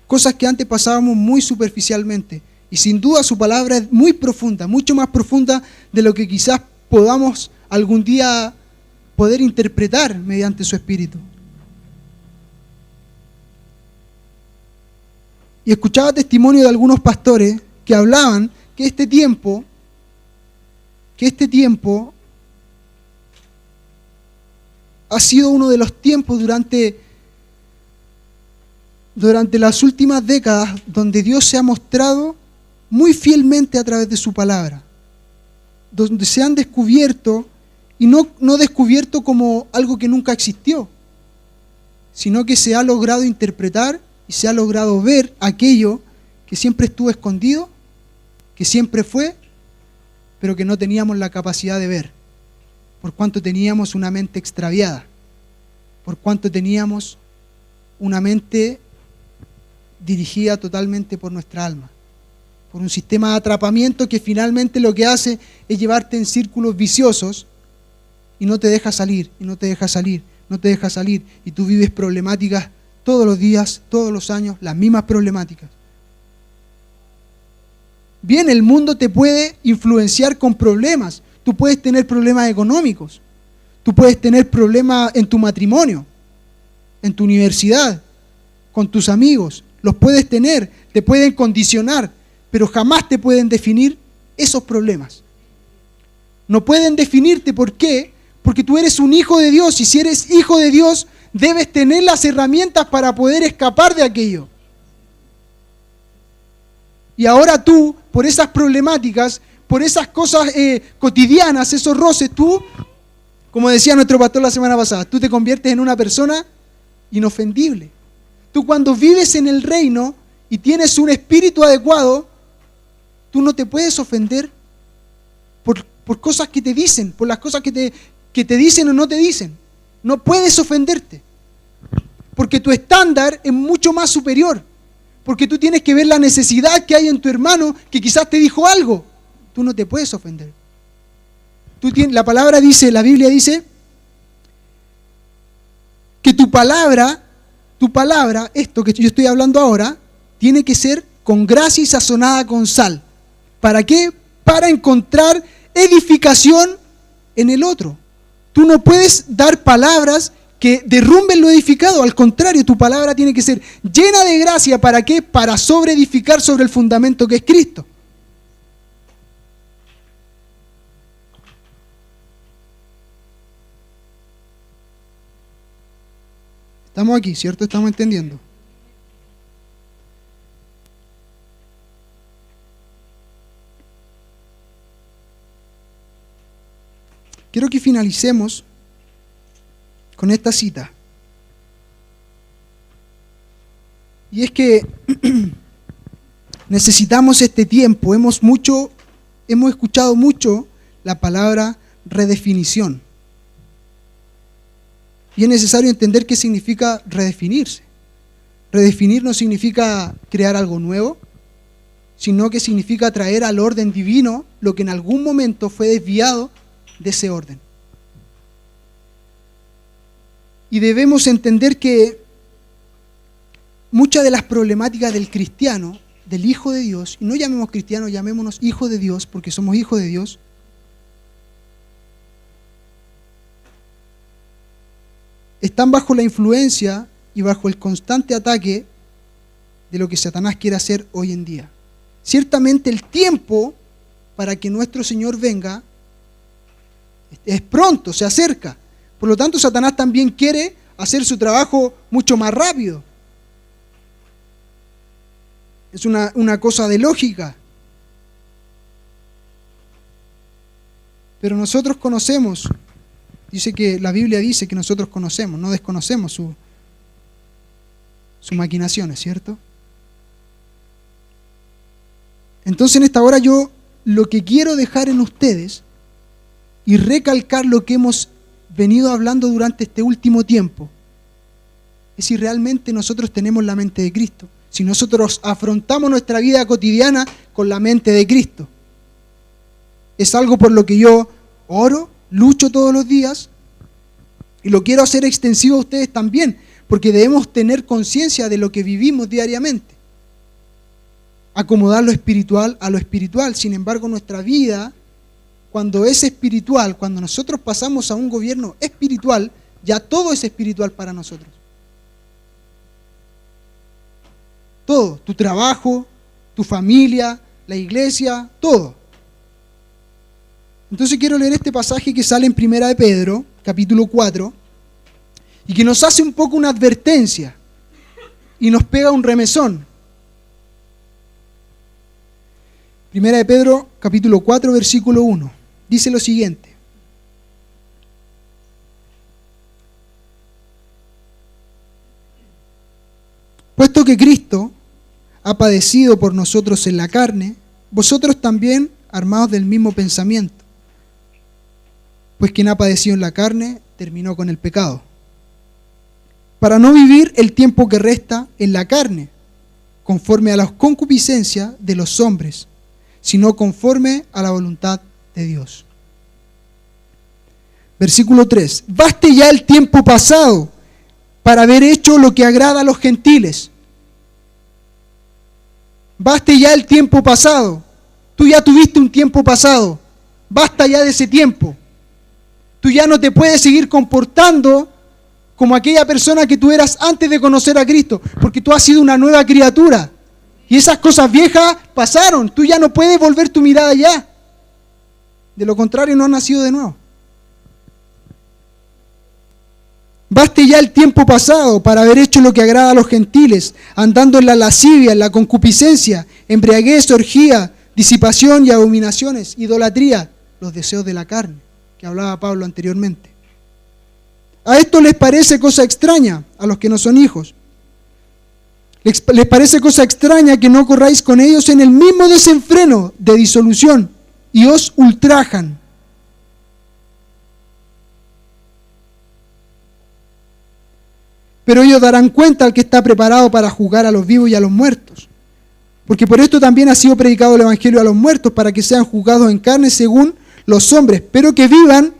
cosas que antes pasábamos muy superficialmente. Y sin duda su palabra es muy profunda, mucho más profunda de lo que quizás podamos algún día poder interpretar mediante su Espíritu. Y escuchaba testimonio de algunos pastores que hablaban que este tiempo ha sido uno de los tiempos durante las últimas décadas donde Dios se ha mostrado muy fielmente a través de su palabra, donde se han descubierto, y no descubierto como algo que nunca existió, sino que se ha logrado interpretar y se ha logrado ver aquello que siempre estuvo escondido, que siempre fue, pero que no teníamos la capacidad de ver, por cuanto teníamos una mente extraviada, por cuanto teníamos una mente dirigida totalmente por nuestra alma, por un sistema de atrapamiento que finalmente lo que hace es llevarte en círculos viciosos y no te deja salir, y no te deja salir, no te deja salir, y tú vives problemáticas todos los días, todos los años, las mismas problemáticas. Bien, el mundo te puede influenciar con problemas. Tú puedes tener problemas económicos, tú puedes tener problemas en tu matrimonio, en tu universidad, con tus amigos. Los puedes tener, te pueden condicionar, pero jamás te pueden definir esos problemas. No pueden definirte. ¿Por qué? Porque tú eres un hijo de Dios, y si eres hijo de Dios, debes tener las herramientas para poder escapar de aquello. Y ahora tú, por esas problemáticas, por esas cosas cotidianas, esos roces, tú, como decía nuestro pastor la semana pasada, tú te conviertes en una persona inofendible. Tú cuando vives en el reino y tienes un espíritu adecuado, tú no te puedes ofender por cosas que te dicen, por las cosas que te dicen o no te dicen. No puedes ofenderte, porque tu estándar es mucho más superior, porque tú tienes que ver la necesidad que hay en tu hermano que quizás te dijo algo. Tú no te puedes ofender. La Biblia dice que tu palabra, esto que yo estoy hablando ahora, tiene que ser con gracia y sazonada con sal. ¿Para qué? Para encontrar edificación en el otro. Tú no puedes dar palabras que derrumben lo edificado. Al contrario, tu palabra tiene que ser llena de gracia. ¿Para qué? Para sobreedificar sobre el fundamento que es Cristo. Estamos aquí, ¿cierto? Estamos entendiendo. Quiero que finalicemos con esta cita. Y es que necesitamos este tiempo. Hemos escuchado mucho la palabra redefinición. Y es necesario entender qué significa redefinirse. Redefinir no significa crear algo nuevo, sino que significa traer al orden divino lo que en algún momento fue desviado de ese orden. Y debemos entender que muchas de las problemáticas del cristiano, del Hijo de Dios, y no llamemos cristiano, llamémonos hijos de Dios, porque somos hijos de Dios, están bajo la influencia y bajo el constante ataque de lo que Satanás quiere hacer hoy en día. Ciertamente el tiempo para que nuestro Señor venga es pronto, se acerca. Por lo tanto, Satanás también quiere hacer su trabajo mucho más rápido. Es una cosa de lógica. Pero nosotros conocemos, la Biblia dice que nosotros conocemos, no desconocemos sus maquinaciones, ¿cierto? Entonces en esta hora yo lo que quiero dejar en ustedes y recalcar lo que hemos venido hablando durante este último tiempo es si realmente nosotros tenemos la mente de Cristo, si nosotros afrontamos nuestra vida cotidiana con la mente de Cristo. Es algo por lo que yo oro, lucho todos los días y lo quiero hacer extensivo a ustedes también, porque debemos tener conciencia de lo que vivimos diariamente. Acomodar lo espiritual a lo espiritual. Sin embargo, nuestra vida, cuando es espiritual, cuando nosotros pasamos a un gobierno espiritual, ya todo es espiritual para nosotros. Todo, tu trabajo, tu familia, la iglesia, todo. Entonces quiero leer este pasaje que sale en 1 de Pedro, capítulo 4, y que nos hace un poco una advertencia y nos pega un remesón. 1 de Pedro, capítulo 4, versículo 1. Dice lo siguiente. Puesto que Cristo ha padecido por nosotros en la carne, vosotros también armados del mismo pensamiento. Pues quien ha padecido en la carne terminó con el pecado, para no vivir el tiempo que resta en la carne, conforme a las concupiscencias de los hombres, sino conforme a la voluntad de Dios. Versículo 3. Baste ya el tiempo pasado para haber hecho lo que agrada a los gentiles. Baste ya el tiempo pasado. Tú ya tuviste un tiempo pasado. Basta ya de ese tiempo. Tú ya no te puedes seguir comportando como aquella persona que tú eras antes de conocer a Cristo, porque tú has sido una nueva criatura. Y esas cosas viejas pasaron. Tú ya no puedes volver tu mirada allá. De lo contrario, no has nacido de nuevo. Baste ya el tiempo pasado para haber hecho lo que agrada a los gentiles, andando en la lascivia, en la concupiscencia, embriaguez, orgía, disipación y abominaciones, idolatría, los deseos de la carne, que hablaba Pablo anteriormente. A esto les parece cosa extraña a los que no son hijos. Les parece cosa extraña que no corráis con ellos en el mismo desenfreno de disolución, y os ultrajan. Pero ellos darán cuenta al que está preparado para juzgar a los vivos y a los muertos. Porque por esto también ha sido predicado el Evangelio a los muertos, para que sean juzgados en carne según los hombres, pero que vivan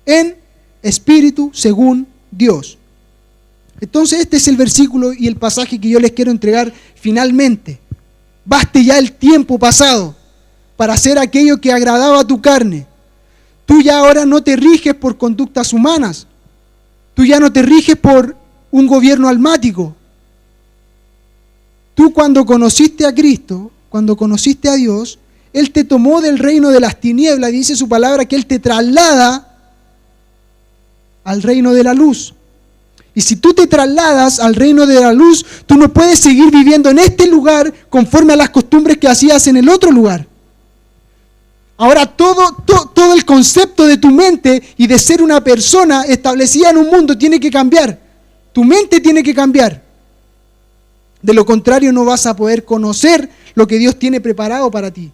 en espíritu según Dios. Entonces este es el versículo y el pasaje que yo les quiero entregar finalmente. Baste ya el tiempo pasado para hacer aquello que agradaba a tu carne. Tú ya ahora no te riges por conductas humanas. Tú ya no te riges por un gobierno almático. Tú cuando conociste a Cristo, cuando conociste a Dios, Él te tomó del reino de las tinieblas, dice su palabra que Él te traslada al reino de la luz. Y si tú te trasladas al reino de la luz, tú no puedes seguir viviendo en este lugar conforme a las costumbres que hacías en el otro lugar. Ahora todo el concepto de tu mente y de ser una persona establecida en un mundo tiene que cambiar. Tu mente tiene que cambiar. De lo contrario no vas a poder conocer lo que Dios tiene preparado para ti.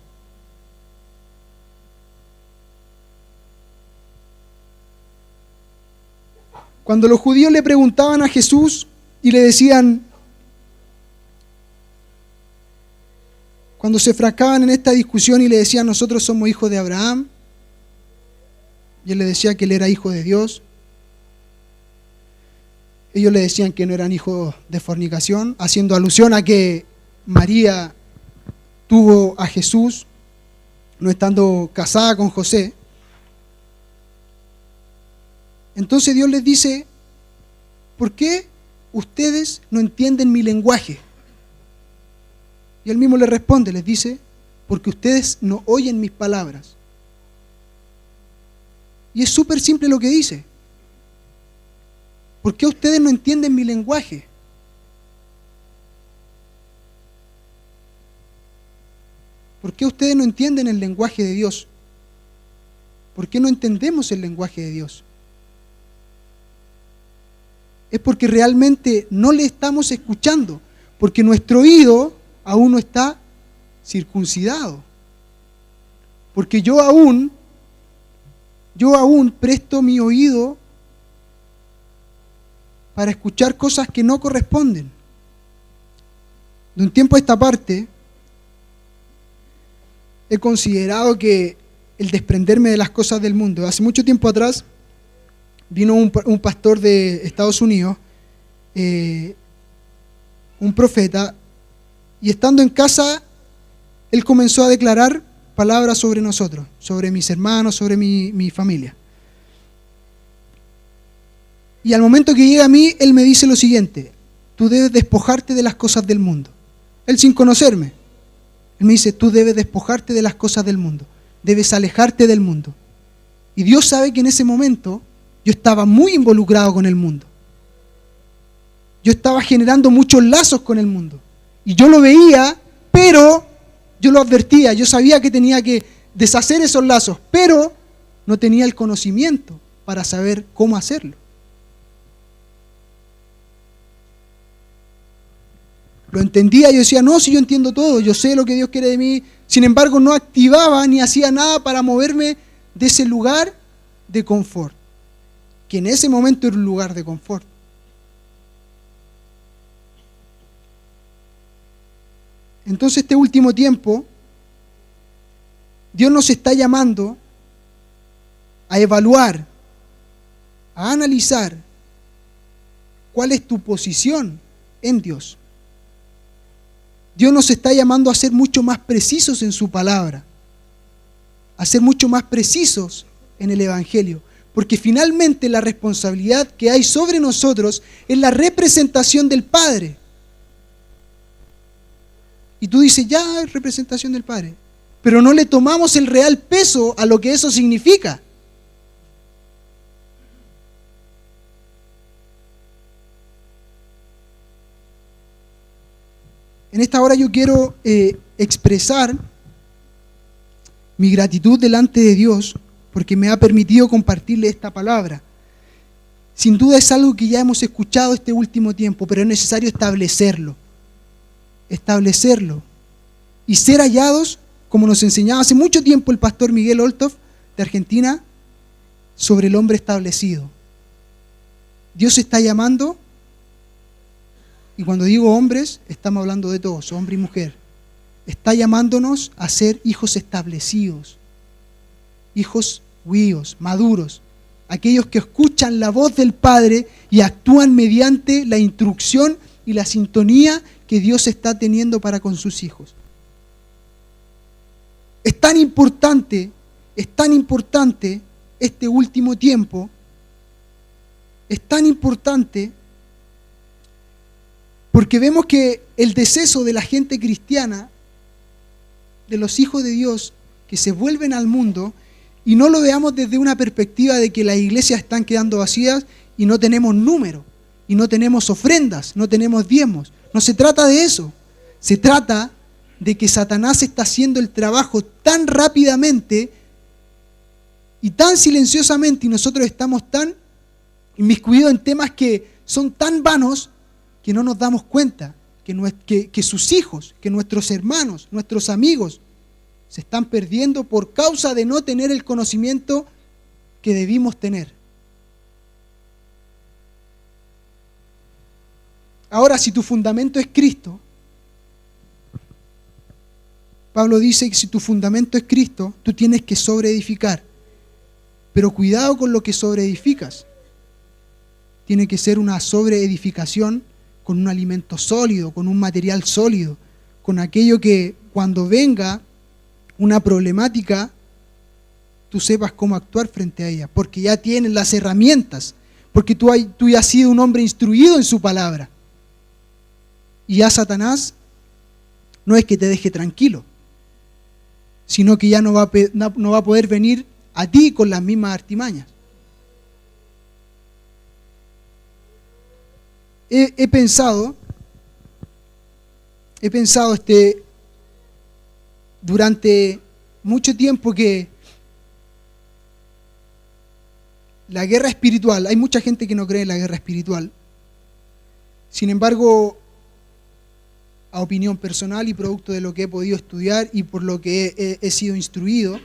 Cuando los judíos le preguntaban a Jesús y le decían, cuando se enfrascaban en esta discusión y le decían, nosotros somos hijos de Abraham, y él le decía que él era hijo de Dios, ellos le decían que no eran hijos de fornicación, haciendo alusión a que María tuvo a Jesús no estando casada con José. Entonces Dios les dice, ¿por qué ustedes no entienden mi lenguaje? Y él mismo les responde, les dice, porque ustedes no oyen mis palabras. Y es súper simple lo que dice. ¿Por qué ustedes no entienden mi lenguaje? ¿Por qué ustedes no entienden el lenguaje de Dios? ¿Por qué no entendemos el lenguaje de Dios? Es porque realmente no le estamos escuchando, porque nuestro oído aún no está circuncidado. Porque yo aún presto mi oído para escuchar cosas que no corresponden. De un tiempo a esta parte, he considerado que el desprenderme de las cosas del mundo. Hace mucho tiempo atrás vino un pastor de Estados Unidos, un profeta, y estando en casa, él comenzó a declarar palabras sobre nosotros, sobre mis hermanos, sobre mi familia. Y al momento que llega a mí, él me dice lo siguiente: tú debes despojarte de las cosas del mundo. Él sin conocerme. Él me dice, tú debes despojarte de las cosas del mundo. Debes alejarte del mundo. Y Dios sabe que en ese momento yo estaba muy involucrado con el mundo. Yo estaba generando muchos lazos con el mundo. Y yo lo veía, pero yo lo advertía. Yo sabía que tenía que deshacer esos lazos, pero no tenía el conocimiento para saber cómo hacerlo. Lo entendía, yo decía, no, si yo entiendo todo, yo sé lo que Dios quiere de mí. Sin embargo, no activaba ni hacía nada para moverme de ese lugar de confort, que en ese momento era un lugar de confort. Entonces, este último tiempo, Dios nos está llamando a evaluar, a analizar cuál es tu posición en Dios. Dios nos está llamando a ser mucho más precisos en su palabra, a ser mucho más precisos en el Evangelio, porque finalmente la responsabilidad que hay sobre nosotros es la representación del Padre. Y tú dices, ya es representación del Padre, pero no le tomamos el real peso a lo que eso significa. En esta hora yo quiero expresar mi gratitud delante de Dios porque me ha permitido compartirle esta palabra. Sin duda es algo que ya hemos escuchado este último tiempo, pero es necesario establecerlo y ser hallados como nos enseñaba hace mucho tiempo el pastor Miguel Olthoff de Argentina, sobre el hombre establecido. Dios está llamando, y cuando digo hombres, estamos hablando de todos, hombre y mujer. Está llamándonos a ser hijos establecidos, hijos huíos, maduros, aquellos que escuchan la voz del Padre y actúan mediante la instrucción y la sintonía que Dios está teniendo para con sus hijos. Es tan importante este último tiempo, es tan importante porque vemos que el deceso de la gente cristiana, de los hijos de Dios que se vuelven al mundo, y no lo veamos desde una perspectiva de que las iglesias están quedando vacías y no tenemos número, y no tenemos ofrendas, no tenemos diezmos. No se trata de eso. Se trata de que Satanás está haciendo el trabajo tan rápidamente y tan silenciosamente, y nosotros estamos tan inmiscuidos en temas que son tan vanos que no nos damos cuenta que sus hijos, que nuestros hermanos, nuestros amigos se están perdiendo por causa de no tener el conocimiento que debimos tener. Ahora, si tu fundamento es Cristo, Pablo dice que si tu fundamento es Cristo, tú tienes que sobreedificar. Pero cuidado con lo que sobreedificas. Tiene que ser una sobreedificación con un alimento sólido, con un material sólido, con aquello que cuando venga una problemática, tú sepas cómo actuar frente a ella, porque ya tienes las herramientas, porque tú ya has sido un hombre instruido en su palabra. Y ya Satanás no es que te deje tranquilo, sino que ya no va a poder venir a ti con las mismas artimañas. He pensado durante mucho tiempo que la guerra espiritual, hay mucha gente que no cree en la guerra espiritual. Sin embargo, a opinión personal y producto de lo que he podido estudiar y por lo que he sido instruido,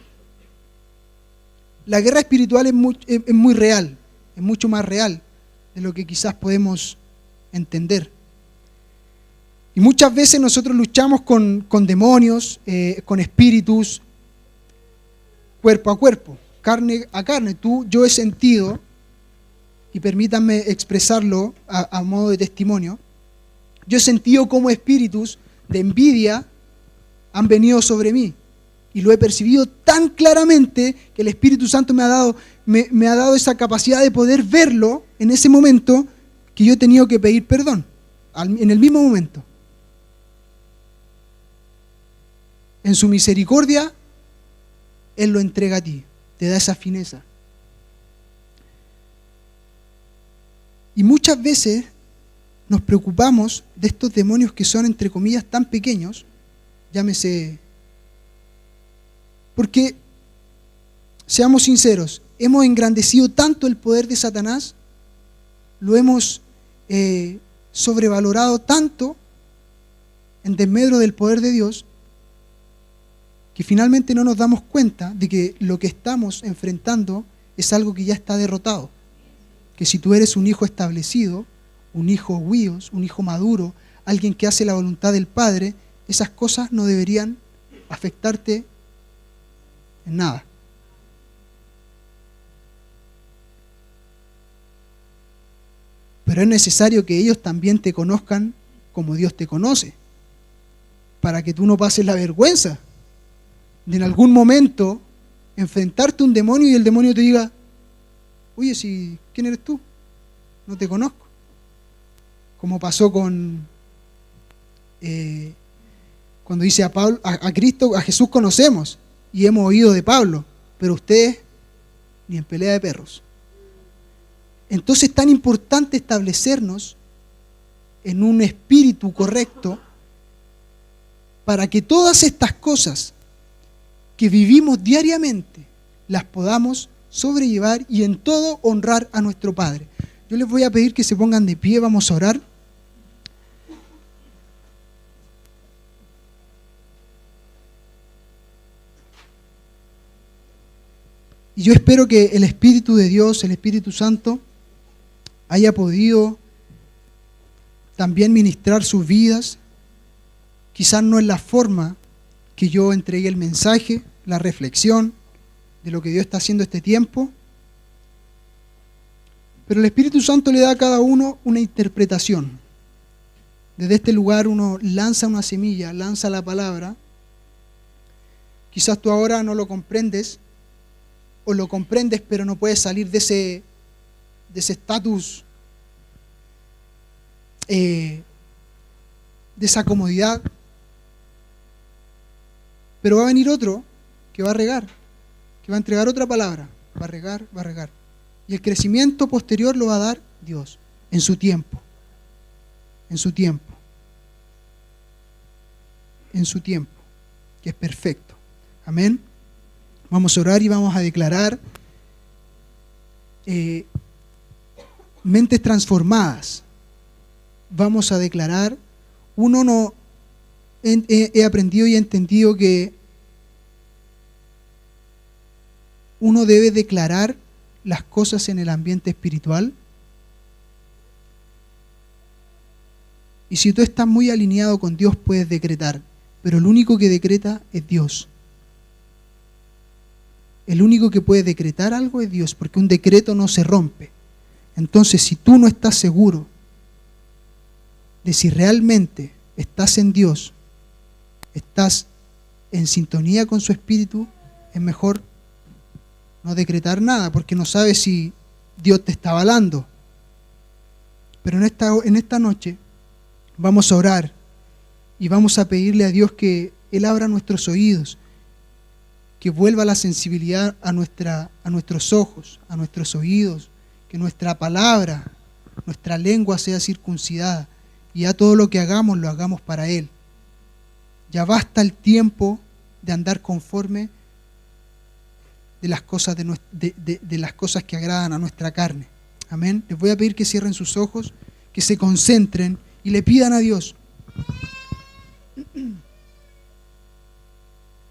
la guerra espiritual es muy real, es mucho más real de lo que quizás podemos entender. Y muchas veces nosotros luchamos con demonios, con espíritus, cuerpo a cuerpo, carne a carne. Yo he sentido, y permítanme expresarlo a modo de testimonio, yo he sentido cómo espíritus de envidia han venido sobre mí. Y lo he percibido tan claramente que el Espíritu Santo me ha dado esa capacidad de poder verlo en ese momento, que yo he tenido que pedir perdón, en el mismo momento. En su misericordia, Él lo entrega a ti, te da esa fineza. Y muchas veces nos preocupamos de estos demonios que son, entre comillas, tan pequeños, llámese, porque, seamos sinceros, hemos engrandecido tanto el poder de Satanás, lo hemos sobrevalorado tanto en desmedro del poder de Dios, que finalmente no nos damos cuenta de que lo que estamos enfrentando es algo que ya está derrotado. Que si tú eres un hijo establecido, un hijo huíos, un hijo maduro, alguien que hace la voluntad del Padre, esas cosas no deberían afectarte en nada. Pero es necesario que ellos también te conozcan como Dios te conoce, para que tú no pases la vergüenza de en algún momento enfrentarte a un demonio y el demonio te diga: oye, ¿quién eres tú? No te conozco. Como pasó cuando dice a Cristo, a Jesús conocemos y hemos oído de Pablo, pero ustedes ni en pelea de perros. Entonces es tan importante establecernos en un espíritu correcto para que todas estas cosas que vivimos diariamente las podamos sobrellevar y en todo honrar a nuestro Padre. Yo les voy a pedir que se pongan de pie, vamos a orar. Y yo espero que el Espíritu de Dios, el Espíritu Santo, haya podido también ministrar sus vidas. Quizás no en la forma que yo entregué el mensaje, la reflexión de lo que Dios está haciendo este tiempo, pero el Espíritu Santo le da a cada uno una interpretación. Desde este lugar uno lanza una semilla, lanza la palabra. Quizás tú ahora no lo comprendes, o lo comprendes pero no puedes salir de ese estatus, de esa comodidad. Pero va a venir otro que va a regar, que va a entregar otra palabra, va a regar, va a regar. Y el crecimiento posterior lo va a dar Dios, en su tiempo, en su tiempo, en su tiempo, que es perfecto. Amén. Vamos a orar y vamos a declarar mentes transformadas. Vamos a declarar, he aprendido y he entendido que uno debe declarar las cosas en el ambiente espiritual. Y si tú estás muy alineado con Dios, puedes decretar, pero el único que decreta es Dios. El único que puede decretar algo es Dios, porque un decreto no se rompe. Entonces, si tú no estás seguro de si realmente estás en Dios, estás en sintonía con su Espíritu, es mejor no decretar nada, porque no sabes si Dios te está avalando. Pero en esta noche vamos a orar y vamos a pedirle a Dios que Él abra nuestros oídos, que vuelva la sensibilidad a nuestros ojos, a nuestros oídos, que nuestra palabra, nuestra lengua sea circuncidada y a todo lo que hagamos lo hagamos para Él. Ya basta el tiempo de andar conforme de las cosas de las cosas que agradan a nuestra carne. Amén. Les voy a pedir que cierren sus ojos, que se concentren y le pidan a Dios.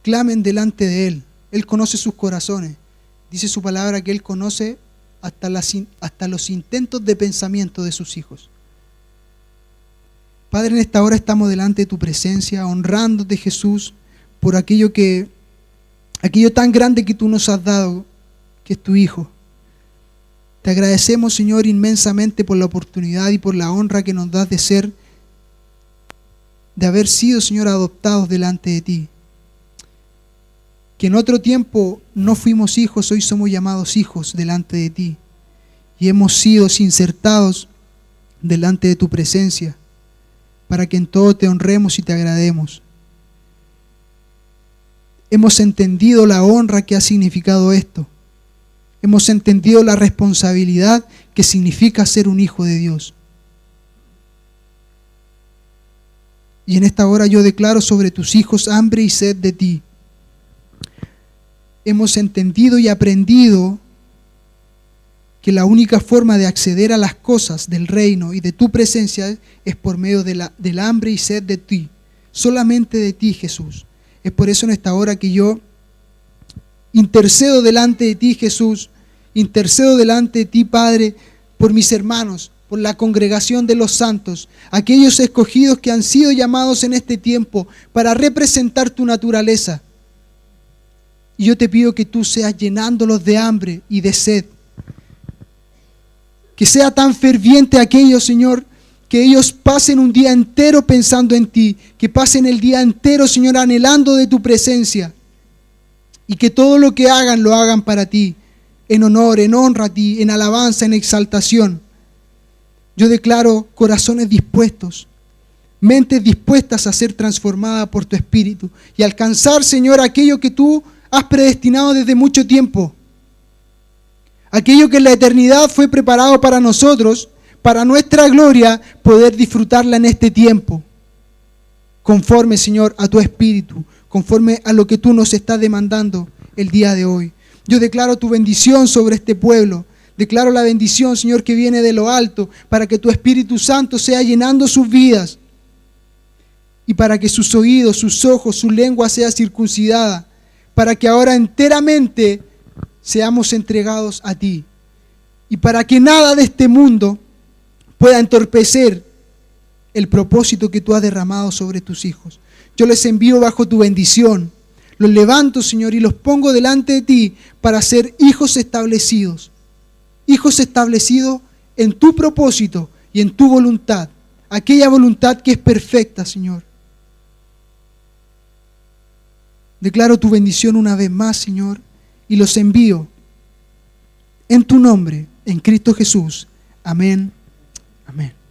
Clamen delante de Él. Él conoce sus corazones. Dice su palabra que Él conoce hasta los intentos de pensamiento de sus hijos. Padre, en esta hora estamos delante de tu presencia, honrándote, Jesús, por aquello tan grande que tú nos has dado, que es tu Hijo. Te agradecemos, Señor, inmensamente por la oportunidad y por la honra que nos das de haber sido, Señor, adoptados delante de ti. Que en otro tiempo no fuimos hijos, hoy somos llamados hijos delante de ti. Y hemos sido insertados delante de tu presencia, para que en todo te honremos y te agrademos. Hemos entendido la honra que ha significado esto. Hemos entendido la responsabilidad que significa ser un hijo de Dios. Y en esta hora yo declaro sobre tus hijos hambre y sed de ti. Hemos entendido y aprendido que la única forma de acceder a las cosas del reino y de tu presencia es por medio del hambre y sed de ti. Solamente de ti, Jesús. Es por eso en esta hora que yo intercedo delante de ti, Jesús, intercedo delante de ti, Padre, por mis hermanos, por la congregación de los santos, aquellos escogidos que han sido llamados en este tiempo para representar tu naturaleza. Y yo te pido que tú seas llenándolos de hambre y de sed. Que sea tan ferviente aquello, Señor, que ellos pasen un día entero pensando en ti, que pasen el día entero, Señor, anhelando de tu presencia, y que todo lo que hagan, lo hagan para ti, en honor, en honra a ti, en alabanza, en exaltación. Yo declaro corazones dispuestos, mentes dispuestas a ser transformadas por tu Espíritu, y alcanzar, Señor, aquello que tú has predestinado desde mucho tiempo. Aquello que en la eternidad fue preparado para nosotros, para nuestra gloria, poder disfrutarla en este tiempo. Conforme, Señor, a tu Espíritu, conforme a lo que tú nos estás demandando el día de hoy. Yo declaro tu bendición sobre este pueblo. Declaro la bendición, Señor, que viene de lo alto, para que tu Espíritu Santo sea llenando sus vidas. Y para que sus oídos, sus ojos, su lengua sea circuncidada. Para que ahora enteramente seamos entregados a ti. Y para que nada de este mundo pueda entorpecer el propósito que tú has derramado sobre tus hijos. Yo les envío bajo tu bendición. Los levanto, Señor, y los pongo delante de ti para ser hijos establecidos. Hijos establecidos en tu propósito y en tu voluntad. Aquella voluntad que es perfecta, Señor. Declaro tu bendición una vez más, Señor, y los envío en tu nombre, en Cristo Jesús. Amén. Amén.